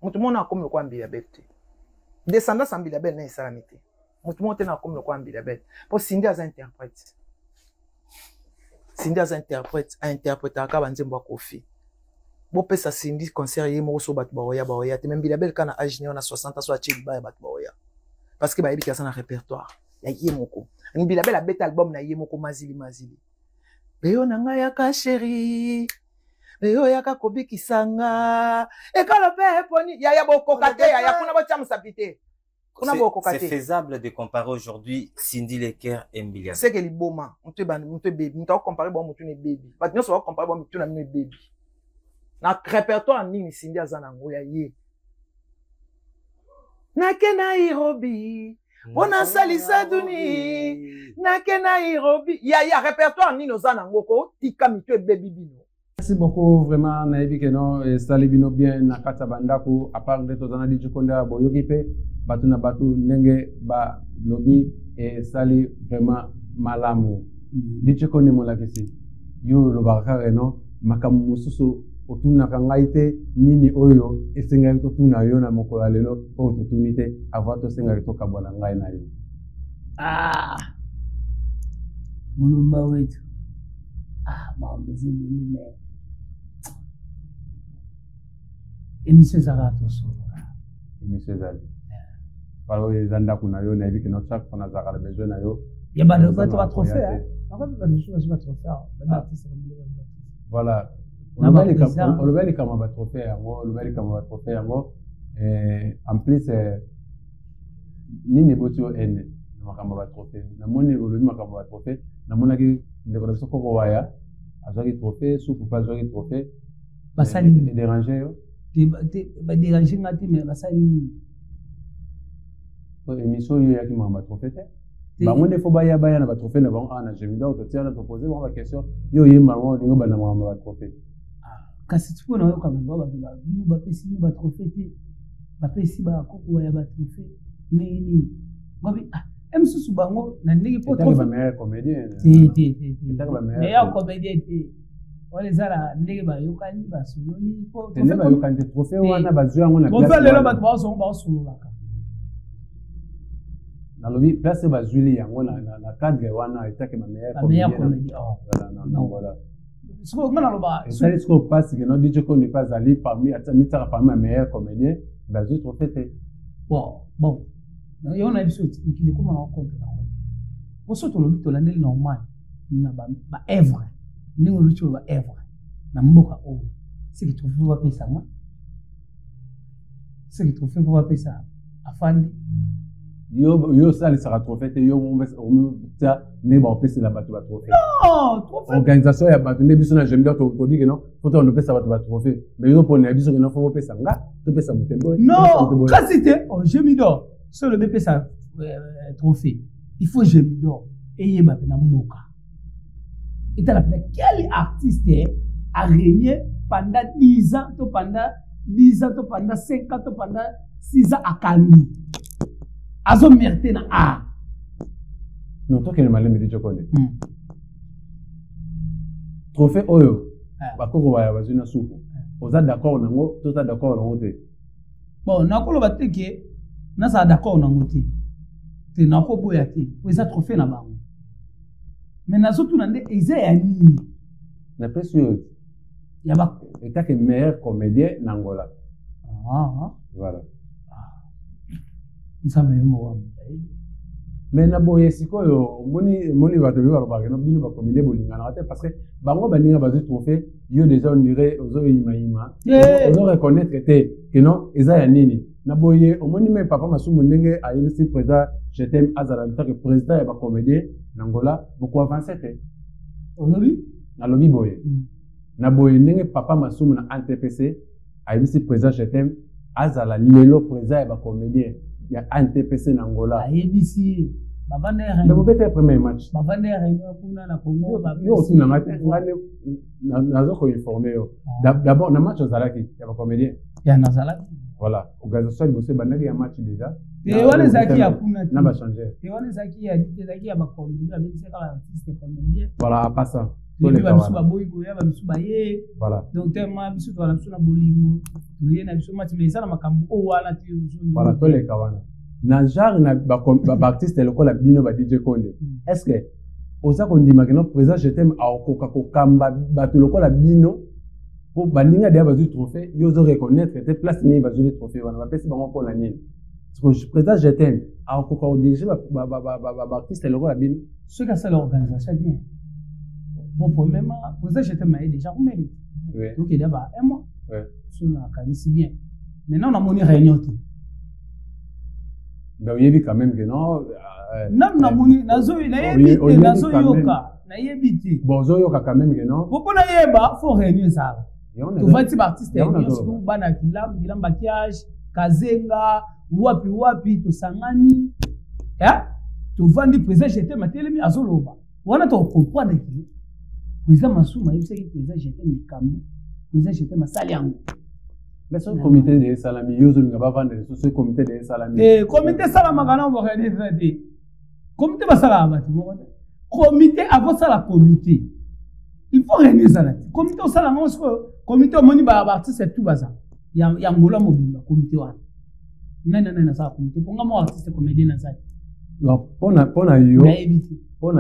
mutu mona akomi lokwa mbila bete descendance mbila bela na esalami te mutu mona tena akomi lokwa mbila bela po Cindy aza interprète interprétaka banzembo ya Koffi bopesa Cindy concert ye moko so bato baoya te mbila bela kana age na 60 so acheli ba bato baoya parce que bayebi kasa na répertoire ya ye moko mbila bela beta album na ye moko mazili beyo na ngai ya ka chéri Eyo yaka kobikisanga. Ekolo pe poni ya bokokate ya kuna botia musapite. C'est faisable de comparer aujourd'hui Cindy Leker et Mbilia. C'est que les boma, on te baby, on t'a comparé bon mutu ne baby. Parce que nous sommes comparé bon mutu na ne baby. Na répertoire ni Cindy azana ngoya ye. Na ke Nairobi, bona salisa duni. Na ke Nairobi, ya répertoire ni nozana ngoko tika mitu baby bino. Merci beaucoup, vraiment, Naïbi Keno, et Salibino bien, Nakata Bandaku, à part de Tozana di Jukonda, Boyogipe, Batuna Batu, Nenge, Ba, Lobi, et Sali, vraiment, Malamu. Di Jukonde Molakisi, Yo, Lobaraka Reno, Makamu Mususu, Otuna Kangaite, Nini Oyo, et Sengarito Tuna Yona Mokola Lelo, Ototunite, Avato Sengarito Kabolangai na yo. Ah! Mulumba wetu. Ah, maombezi nini me. Émission Zarato solo. Émission Zali. Palo Zanda kuna yo na hivi kino chaque fois na Zara besoin na yo. Ya ba bato ba trophée hein. Encore ba chose ba trophée. Voilà. On le bel comme ba trophée yango, le bel comme ba trophée yango. En plus nini botio ene makamba ba trophée. Na moni le makamba ba trophée, na mona ki le connaissons ko waya. Azaki trophée, sous pour pas azaki trophée. Basali déranger yo. Ba déranger ngati mais basali émission yo yaki mamba trophée te. Ba monde faut baya na ba trophée na ba ana jemida au tia na proposer ba question yo yema ngo lingo ba na mamba ba trophée. Kasi tu pona yo kama ba pesi ba trophée te. Ba pesi ba koko ya ba trophée. Nini. Ngobi M6 bango na ndenge po trophée. Ba meilleur comédien. Meilleur comédien te. Wale zala ndenge ba yokani ba suloli po. Ndenge ba yokani trophée wana ba zuya ngona place. Trophée lelo ba ba so ba sulolaka. Na lobi place ba zuili yango na cadre wana etake ba meilleur comédien. Voilà non voilà. Ce qu'on a là-bas. C'est ce qu'on passe que non DJ qu'on n'est pas allé parmi Atamita parmi meilleur comédien, ba zuili trophée te. Bon. Et on a vu ce qui est comment on compte là. Pour ça, on le dit normal. Na ba œuvre. Ni on le dit ba œuvre. Na mboka o. C'est que tu veux pas payer ça moi. C'est que tu veux pas payer ça. Afande. Yo ça les sera trophée yo on ça ne ba payer la bateau ba trophée. Non, trophée. Organisation ya bateau ne biso na j'aime bien to dit que non, faut on payer ça ba trophée. Mais yo pour ne biso que non faut payer ça nga, to payer ça mutembo. Non, quand c'était je me dors. Sur le BP ça trophée. Il faut je me dors et il m'a na moka. Et t'as la quel artiste a régné pendant 10 ans, pendant 5 ans, pendant 6 ans à Kani. Azo mérité na a. Non, toi qui es malin de Jokonde. Trophée oyo. Ba koko ba ya bazuna souko. Oza d'accord nango, to ta d'accord nango te. Bon, nakolo bateke na ça d'accord nango te. Te nako boya te. Oza trophée na bango. Mais na surtout nande eza ya ni. Na pesio. Ya ba eta que meilleur comédien n'Angola. Voilà. Mais na boye sikoyo moni bato yo ba no bino ba comédien bolingana te parce que bango baninga bazu trophée yo déjà on dirait ozo ima ozo reconnaître que non eza ya nini na boye omoni même papa masumu ndenge ayelisi président je t'aime azala que président ya ba comédien n'Angola beaucoup avancer te olobi na lobi boye na boye ndenge papa masumu na NTPC ayelisi président je t'aime azala lelo président ya ba comédien il y a un TPC en Angola. ABC. Mais vous faites le premier match. D'abord, le match aux Alaki, il y a un comédien. Il y a un Alaki. Voilà. Au Gazassol, il y a un match déjà. Et on les a qui a Puna. N'a pas changé. Et on les a qui a dit qu'il y a un comédien avec ces artistes comédiens. Voilà, pas ça. Voilà. Donc, voilà, tous les kawana. Na genre na ba artiste loko la bino ba DJ Konde. Est-ce que oza kondi mageno président je t'aime a okoka ko kamba ba loko la bino pour baninga dia bazu trophée yo zo reconnaître que place ni bazu les trophées wana ba pesi bango ko la nini. Parce que président je t'aime a okoka ko diriger ba artiste loko la bino. Ce que c'est l'organisation bien. Bon, premièrement, président je t'aime déjà vous mérite. donc il y a un mois sur la canisse bien maintenant on a moni réunion donc il y a quand même que non na moni nazo yoka na yebiti bon zo yoka quand même que non pour na yeba faut réunion ça tu vas ti artiste réunion sur bana kilam maquillage kazenga wapi to sangani tu vandi président j'étais matelemi azoloba wana to comprendre que président Massouma il sait que président j'étais mikambo président j'étais masali yango mais ce comité de salami yozo ngaba vendre ce comité de salami comité salama kana on va regarder comité basala bati comité avant ça la comité il faut réunir ça là comité au salama comité au moni ba artiste tout baza ya ngola mobimba comité wana nana ça comité pour nga mo artiste comédien na ça donc pona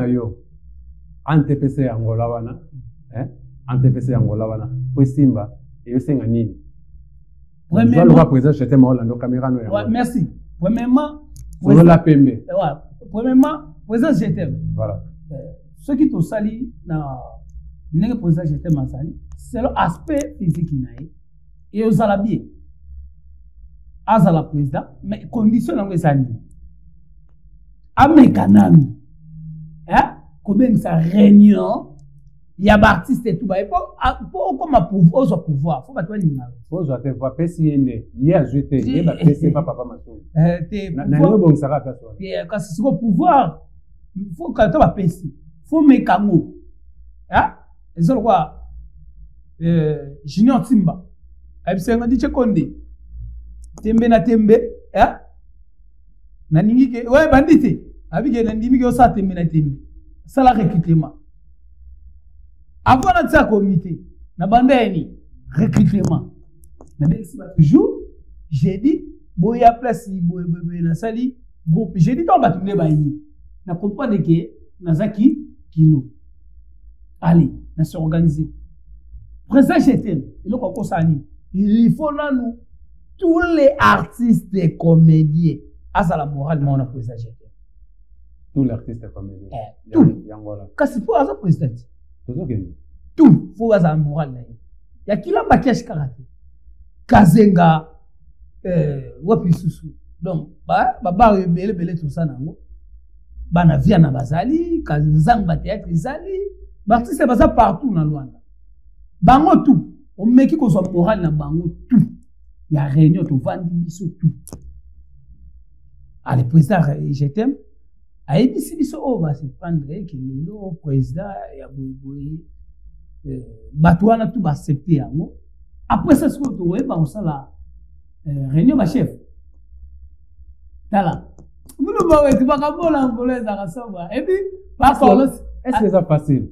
yo antpc Angola wana antpc Angola wana po simba et yosenga nini premièrement président j'étais Orlando caméra no ouais merci premièrement sur la pembe ouais premièrement président j'étais voilà ce qui to sali na nenge président j'étais masali c'est l'aspect physique nae et aux alabie azala président mais condition nango esali amekanami combien ça réunion il y a artiste et tout ba pour comme pouvoir faut pas toi ni faut te voir PCND il a ajouté il va PC papa Massouma na no bon ça va faire ça quand c'est au pouvoir faut quand toi PC faut mekango ils ont quoi Junior Timba abisenga dit Konde tembe na tembe na ningi ke ouais bandite abige na ndimi ke osa tembe na tembe ça la recrutement avant notre comité na bandeni recrutement na toujours j'ai dit boya place boya na sali groupe j'ai dit on va tourner bayi na comprendre que nazaki kilo allez na s'organiser président j'étais le concours sani il faut là nous tous les artistes et comédiens à la morale mon président j'étais tous les artistes et comédiens tout kasi pour ça président tout faut avoir moral là ya kila makiage karaté kazenga wapi susu donc ba bele tout ça nango bana via na bazali kazanga théâtre izali artiste baza partout na Luanda bango tout on meki ko so moral na bango tout ya réunion to vandi biso tout allez président j'étais aibisi biso o va se prendre que le président ya boy bato wana tout ba accepter yango après ça ce que to weba osala réunion ba chef tala mulu ba wetu ba kabola ngolo za kasoma et puis pas est-ce que c'est facile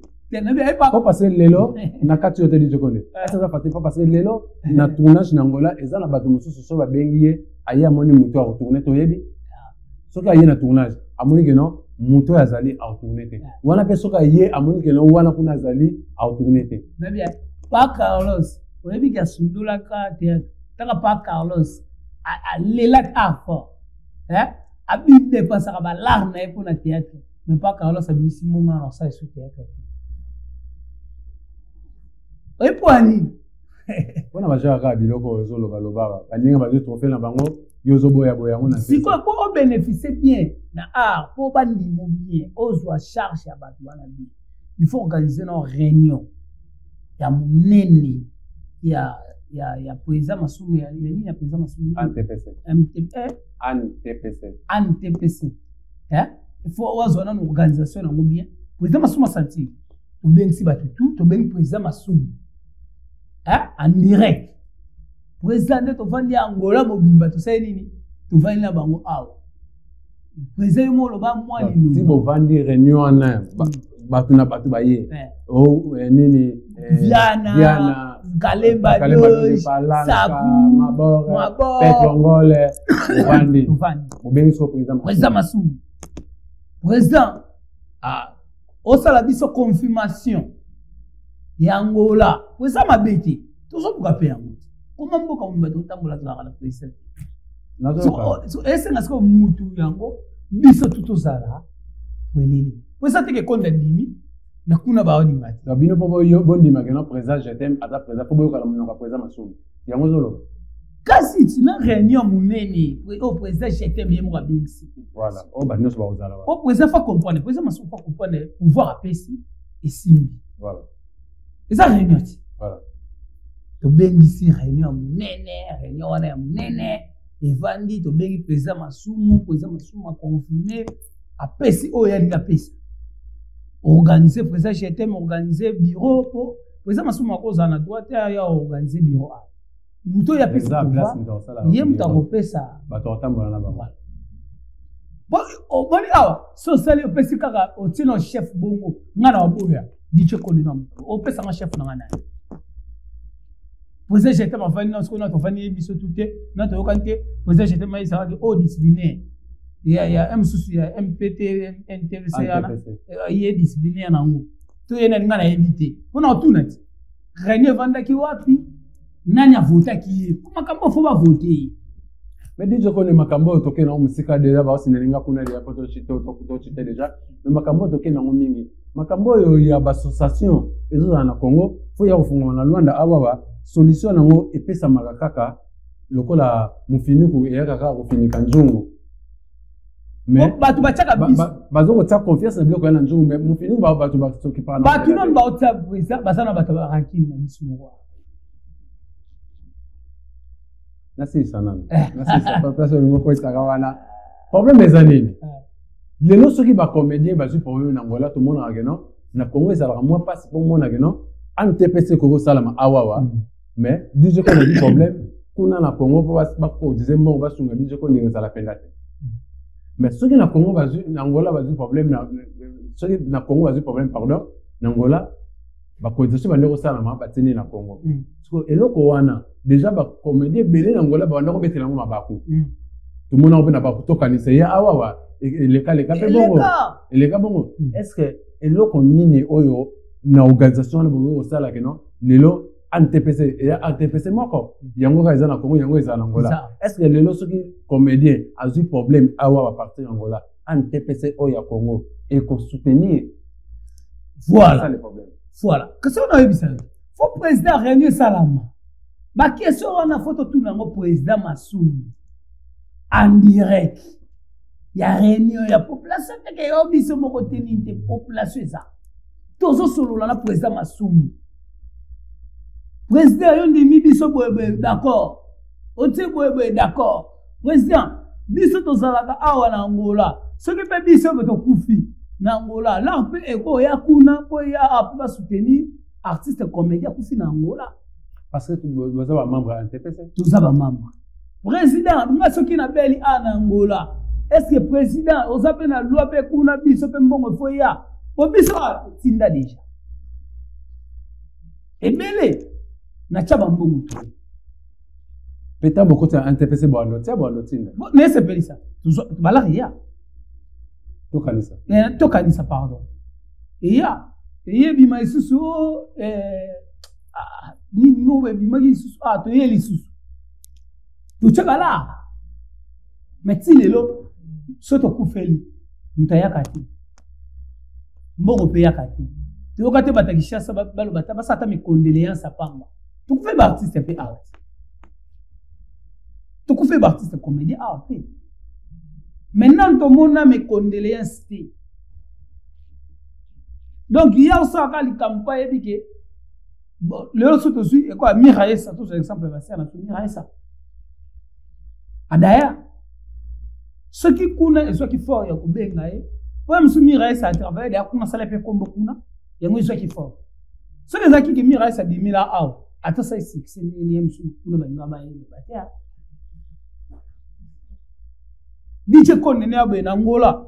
pas passer lelo na kati yote di jokone est-ce que ça facile pas passer lelo na tournage na Angola eza na bato mususu so ba bengiye ayi amoni muto a retourner to yebi soka ayi na tournage amoni que non muto azali a retourner te wana pe soka ye amoni que non wana kuna azali a retourner te na bien pas Carlos oyebi ka sundula ka te taka pas Carlos a lela ta fort abi dépasser ba larme na pour na théâtre mais pas Carlos a mis moment dans ça sur théâtre et pour ani wana ba jaka biloko ezolo baloba baninga ba zo trophée na bango yozo boya ngona si quoi pour bénéficier bien na art pour bandimo bien ozwa charge ya bato wana bien il faut organiser une réunion ya munene ya président Massouma ya nini ya président Massouma NTPC il faut ozwa une organisation na bien président Massouma senti to ben si bato tout to ben président Massouma en direct président de tovandi Angola mobimba to sai nini to vandi na bango awa président mo loba mwali lo ti bo vandi réunion na bato na bato baye o nini Viana Galemba Sabu Mabor Petrongole vandi mobengi so président Massouma président osala biso confirmation ya Angola président mabeti toujours pour payer yango comment mboka mbato tambola za la président so ese na siko mutu yango biso tutozala welele président te ke konda dimi mais kuna ba oni mati bino po yo bondi makena président je t'aime ata président po boyo kala munoko président Masumu yango zolo kasi tina réunion munene au président je t'aime yemo ka bingsi voilà o ba nyos ba ozala au président fa comprendre président Masumu fa comprendre pouvoir à pesi et simbi voilà et ça réunion voilà to bengisi réunion munene réunion wana munene evandi to bengi président Masumu a confirmé a pesi o ya linga pesi organiser président GTM organiser bureau pour président Masumu akoza na droite ya organiser bureau muto ya pesi ye mutako pesa bato tambola na ba bon o boni awa so sali o pesi kaka o tino chef bongo ngana waboya diche koni na o pesa nga chef na ngana président GTM afani na skona to fani biso tuté na to kante président GTM isa ka o disciplinaire il y a MSUS, il y a MPT, NTVC, il y a disciplinaire nango. Tout est ngana éviter. On a tout net. Réunion vanda ki wapi? Nani a voté ki? Comment kambo faut pas voter? Mais déjà qu'on est makambo toke na musika déjà ba sinelinga kuna ya poto chito to chite déjà. Mais makambo toke na mingi. Makambo yo ya ba association ezo na Congo, faut ya kufunga na Luanda awa solution nango epesa makaka lokola mufiniku ya kaka kufinika nzungu. Mais batu bachaka biso bazo ko ta confiance na biloko na nzungu mais mufini batu basoki pa na batu non ba otsa brisa basana batu ba ranking na biso mo na si sana na si sa place ngo ko tsaka wana problème ezanini lelo soki ba comédien ba su problème na ngola to mona ngeno na Congo ezala moi passe pour mona ngeno an TPC ko salama awawa mais DJ ko na problème kuna na Congo ba ko dizembo ba sunga DJ ko ni ezala pendate. Mais ceux qui na Congo bazu Angola bazu problème na ceux qui na Congo bazu problème pardon na Angola ba cotisation ba ndeko sala ma batini na Congo parce que eloko wana déjà ba comédie belé na Angola ba ndeko betela ngo mabaku tout le monde na ba kutoka ni c'est ya awawa le cas pe bongo le cas bongo est-ce que eloko nini oyo na organisation na bongo sala que non lelo ANTPC et ANTPC moko yango ka ezana Congo yango ezana Angola est-ce que lelo soki comédien a eu problème awa partir Angola ANTPC o ya Congo et ko soutenir voilà le problème voilà que ça on a eu ça faut président réunir salama ba question on a photo tout nango président Masumu en direct ya réunion ya population que yo biso moko teninte population ça tozo solo la président Masumu président yondi mi biso boye d'accord otie boye d'accord président biso tozalaka awa na Angola soki pe biso beto kufi na Angola là on peut eko ya kuna po ya apa soutenir artiste comédien kufi na Angola parce que vous avez un membre à NTPC tous avez un membre président nga soki na beli na Angola est-ce que président ozape na loi pe kuna biso pe mbongo fo ya po biso tinda déjà ebele na chaba mbongo tu peta beaucoup de NTPC bondo tinda mais c'est pas ça bala ria to kanisa pardon et bima isusu ni no bima isusu to yeli isusu to chakala mais lelo soto kufeli mtayakati mbongo pe yakati to kate batakisha sababu balo bataba sata mi condoléances pamba tu fais artiste pe art tu fais artiste comédien art pe maintenant tout le monde a mes condoléances donc il y a aussi une campagne que le reste aussi et quoi Miraesa tout exemple va ser na Miraesa adaya ce qui kuna et ce qui fort ya kubenga ouais monsieur Miraesa a travaillé ya kuna sala pe kombo kuna yango ce qui fort ce les acquis que Miraesa bimila out ata sai 6 millième sous kuna banga ba yele batia DJ konne ne abe na Angola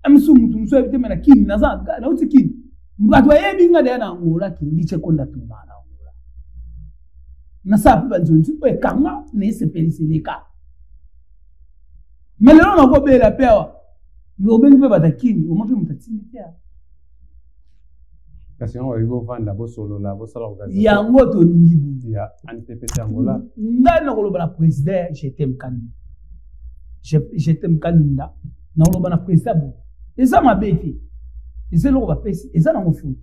amsu mutu mso ebite mena kini naza na uti kini mbatu yebi ngade na Angola ki DJ konda tuma na Angola na sapu banzonzi pe kanga ne se peliseleka melelo na ko be la pewa yo bengi pe batakini o moto mutatini pia kasi on va vendre bo solo la bo sala organisation yango to lingi ya NTPC Angola ndana ko loba président GTM Kani GTM Kaninda na loba na président bo eza mabeti Et c'est là qu'on va passer. Et ça, on fout.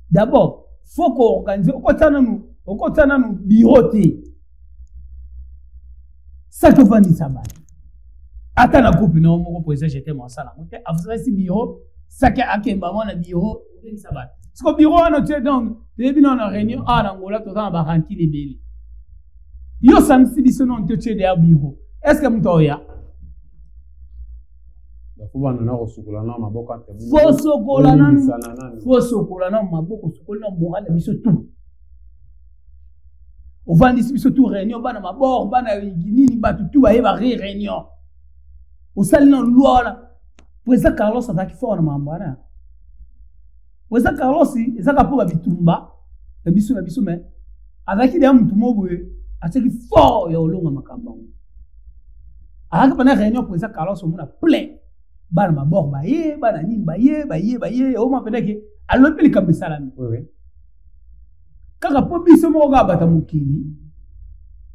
D'abord, il faut qu'on organise. Au côté de nous, bureau. Ça te fait ça. Attends la coupe, non, mon président, j'étais mon salle. Après, c'est bureau. Ça qui a maman na bureau. Ça va. Parce que bureau, on a tué donc. Tu bien en réunion. Ah, Angola, tout ça, on va rentrer les bébés. Yo, ça me dit, ce nom, tu es derrière bureau. Est-ce que vous avez alors que pendant réunion pour ça Carlos on a plein bana mabor baye bana nini baye o ma pendant que alors pili comme ça là oui kaka po biso mo ga bata mukili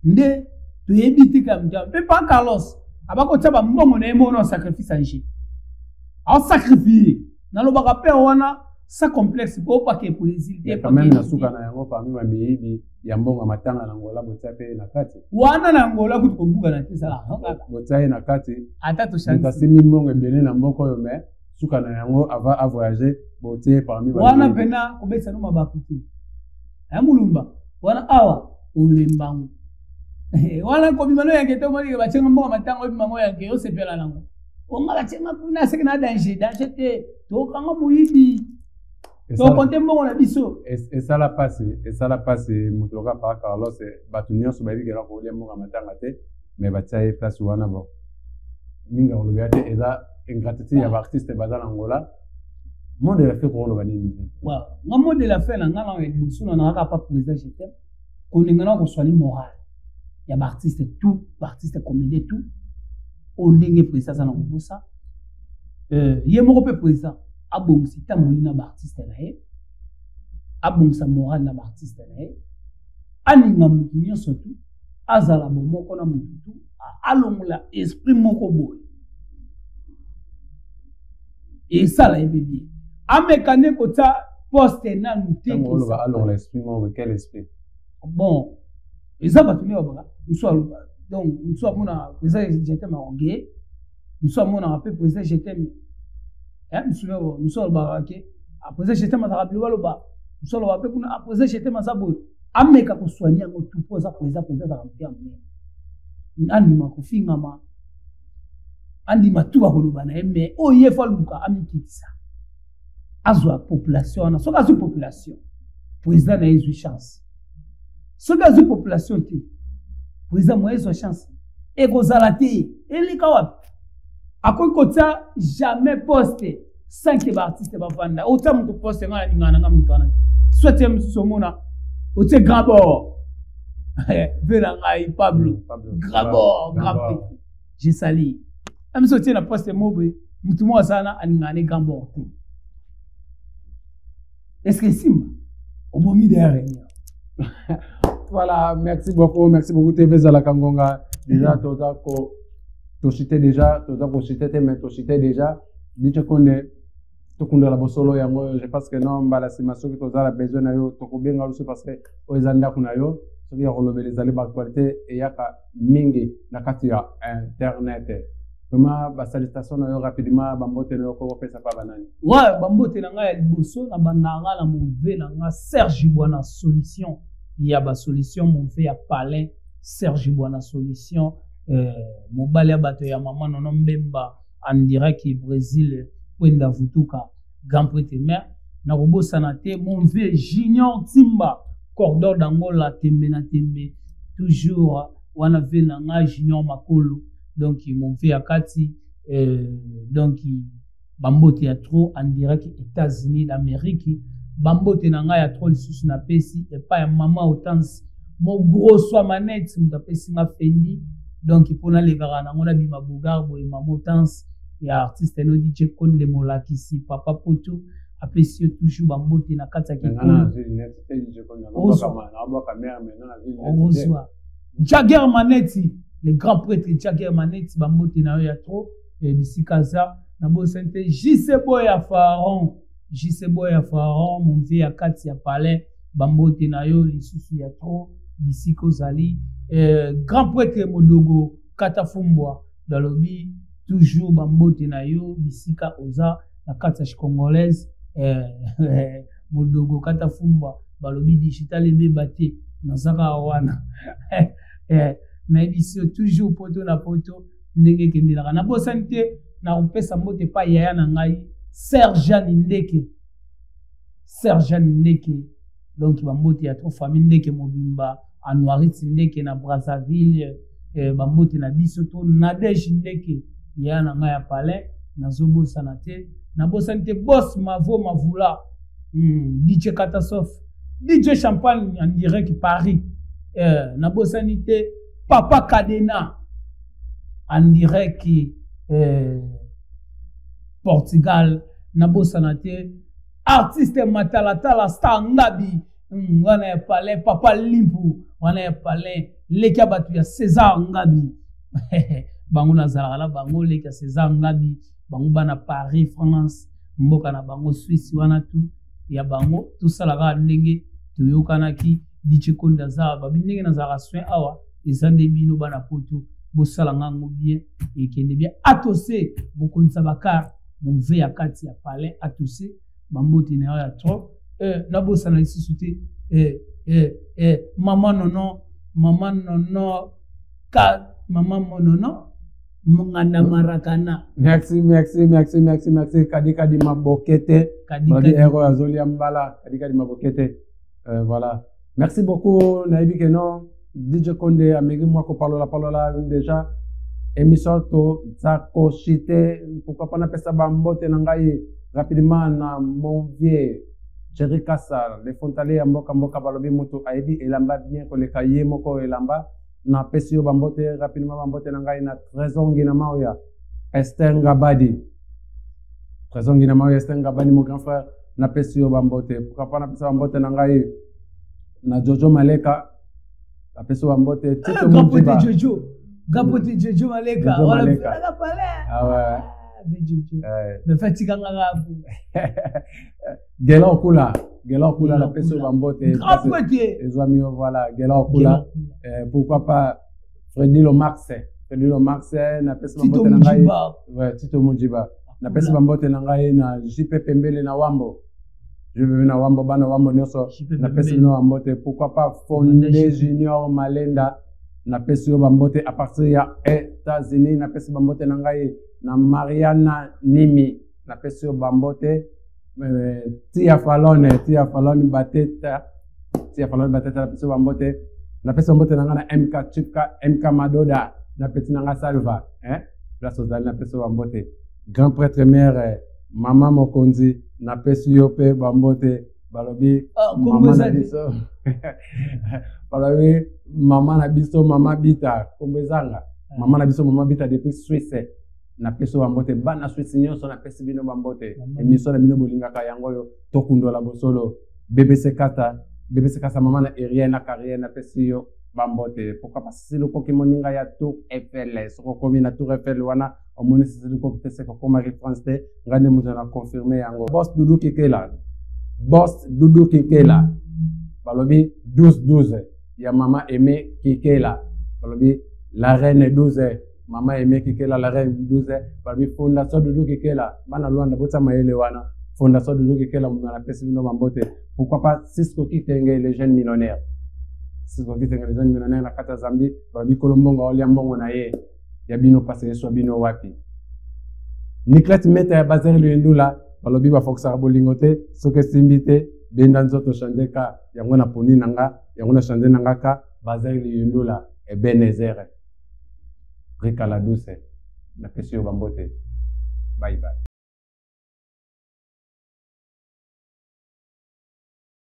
nde to yebiti comme ça mais pas Carlos abako tsaba mbongo na emo no sacrifice anji a sacrifier na lo baka pe wana ça complexe pour pas que président quand même na suka na yango parmi ma miyibi ya mbongo matanga na ngola botsape na kati wana na ngola kuti kobuka na tisala botsaye na kati ata to chance tasimi mbongo ebele na mboko yo mais suka na yango ava a voyager botsaye parmi ma wana pena kobesa no mabakuti ya mulumba wana awa ulembangu wana ko bimano yange to mali ba chenga mbongo matanga bimamo yange yo sepela nango onga chenga kuna sekena danger te to kanga muyibi donc on t'aime on a dit ça et ça la passe mutoka par Carlos batunion so baby gera ko lemo matanga te mais batsaye place wana bon minga on le et là ingratitude ya artiste bazala Angola monde de la fait ko lo banini waaw nga monde de la fait na ngala et busuna na ka pas président j'étais ko ngana ko swali moral ya artiste tout artiste comédien tout on ndenge président ça na ko ça yemo ko président abongsi tamoli na artiste na ye abongsa moral na artiste na ye aninga mutu nyonso tu azala bomoko na mutu tu alongola esprit moko boye esala ye bebie amekane kota poste na nute alongola esprit moko quel esprit bon eza bato ne babaka donc musu amona président j'étais marogué musu amona ape président j'étais nous sommes barake après j'étais mazarabi baloba nous sommes ba pe kuna après j'étais mazabo ameka ko soigner ngo tout posa président za ramtia mne andi makofinga ma andi matuba koloba na mais oye faluka amikitisa azwa population na soka zu population président na yezu chance soka zu population te président mo yezu chance e ko zalati elika wapi akokotia jamais poste 5 artistes bavanda autant mutu poste ngana ngana ngamutana soit msomona otie Grabor vela ngai Pablo Grabor grand j'ai sali même sotie na poste mobe mutu mo sana aningane Grabor est-ce que simba obomi derrière voilà merci beaucoup TV Zala Kangonga déjà tota ko to cité déjà tota ko cité mais to cité déjà dit que to kunda la bosolo yango je pense que non mbala simaso ki toza la besoin na yo to ko benga luso parce que o ezanda kuna yo so ya rolobele zali ba qualité et yaka mingi na kati ya internet vraiment ba salutation na yo rapidement bambote na yo ko pesa pa banani ouais bambote na nga ya liboso na bandanga la mouve na nga Serge Bwana solution il y a ba solution mon fait ya palais Serge Bwana solution mobali ya bato ya mama nono mbemba en direct Brésil Wenda Vutuka Grand Prix Mer na kobosana te mon vieux Junior Timba cordon d'Angola tembe na tembe toujours wana ve na nga Junior Makolo donc mon vieux akati donc bambote ya trop en direct États-Unis d'Amérique bambote na nga ya trop lisusu na pesi et pas ya mama Autansi mon gros soit manette mutapesi nga fendi donc pona lekaka na ngona bima bugarbo et mama Autansi ya artiste no DJ Konde Molakisi papa Poto apesi toujours bambote na kati ya kikolo Jagger Maneti le grand prêtre Jagger Maneti bambote na yo ya trop bisikaza na bo sente JC Boya Pharaon Jisebo ya Pharaon, mon vieux ya kati ya palais, bambote na yo, lisusu ya trop, bisiko zali, grand prêtre Modogo, Katafumbwa, Dalobi, toujours bambote na yo, bisika oza, la kati ya congolaise, Modogo, Katafumbwa, Balobi digital ebe bate, nazaka wana. Mais ici, toujours poto na poto, ndenge kendela. Na bosanite, na upesa mbote pa yaya na ngai, Sergeant Ndeke. Sergeant Ndeke. Donc, bambote ya trop famille Ndeke Mobimba, Anouarit Ndeke na Brazzaville, bambote na bisoto, Nadej Ndeke, yaya na ngai ya palais, na zobo sanate. Na bosanite, boss Mavo Mavula, DJ Catastrophe, DJ Champagne en direct Paris. Na bosanite, Papa Cadena en direct Portugal. Na bosanate, artiste Matalatala Star Ngabi, wana ya palais, Papa Limpu, wana ya palais, leka batu ya César Ngabi. Bango na zalala, bango leka César Ngabi, bango bana Paris, France, mboka na bango Suisse, wana tu, ya bango, tout ça la ndenge, tuyokanaki, diche konda za, babi ndenge na zara soin awa, ezande bino bana poto, bosala ngango bien, ekende bien, atose, bokonsa bakar, mon ve ya kati ya palais, atose, bambote na ya trop, na bosala isi soute, maman nono, maman monono, Mungana Marakana. Merci. Kadi Mabokete. Kadi Ero Azoli Ambala. Kadi Mabokete. Voilà. Merci beaucoup, Naïbi Keno. DJ Konde, Amégui Mwako Palola déjà. Émission to Zako Chite. Pourquoi pas n'appelle ça Bambote Nangaï rapidement na mon vieux. Jerry Kassar, les Fontalais Mboka Balobi Moto Aïbi Elamba bien que les cahiers Moko Elamba. Na pesio bambote rapidement bambote na ngai na trésor ngina maoya Esther Ngabadi mon grand frère na pesio bambote pourquoi pas na pesio bambote na ngai na Jojo Maleka na pesio bambote Tito Mujiba Gapote Jojo Maleka wala la palais ah ouais Jojo me fatiga ngarabu Gela Okula la pesio bambote les amis voilà Gela Okula pourquoi pas Freddy Lomax na pesa bambote na ngai ouais Tito Mujiba na pesa bambote na ngai na JP Pembele na Wambo bana Wambo nyoso na pesa no bambote pourquoi pas Fondé Junior Malenda na pesa bambote à partir ya États-Unis na pesa bambote na ngai na Mariana Nimi na pesa bambote Tia Falone Bateta na pesa bambote na pesa mbote nanga na MK Chipka MK Madoda na peti nanga Salva place aux na pesa bambote grand prêtre mère Mama Mokonzi na pesa yope bambote balobi mama na biso balobi mama na biso mama bita kombezanga mama na biso mama bita depuis Suisse na pesa bambote bana Suisse nyonso na pesa bino bambote émission na bino bolingaka yango yo tokundola bosolo BBC Kasa maman na rien na carrière na pesio bambote pourquoi pas si le koki moninga ya Tour Eiffel soko komi na Tour Eiffel wana omoni si le koki tese ko Marie France te ngane muzo na confirmer yango boss Doudou Kikela balobi 12 ya mama Aimé Kikela balobi la reine 12 mama Aimé Kikela la reine 12 balobi fondation Doudou Kikela bana Luanda bota mayele wana fondation Doudou Kikela mo na pesi bino bambote pourquoi pas Cisco Kitenge les jeunes millionnaires na kata Zambie balobi Kolombonga olia mbongo na ye ya bino passé so bino wapi Niklet Meta ya Bazer Luyendula balobi ba foxa bolingote soke simbite benda nzoto chandeka yango na poni nanga yango na chande nanga ka Bazer Luyendula e Benezer Rika la douce na pesi bambote bye bye.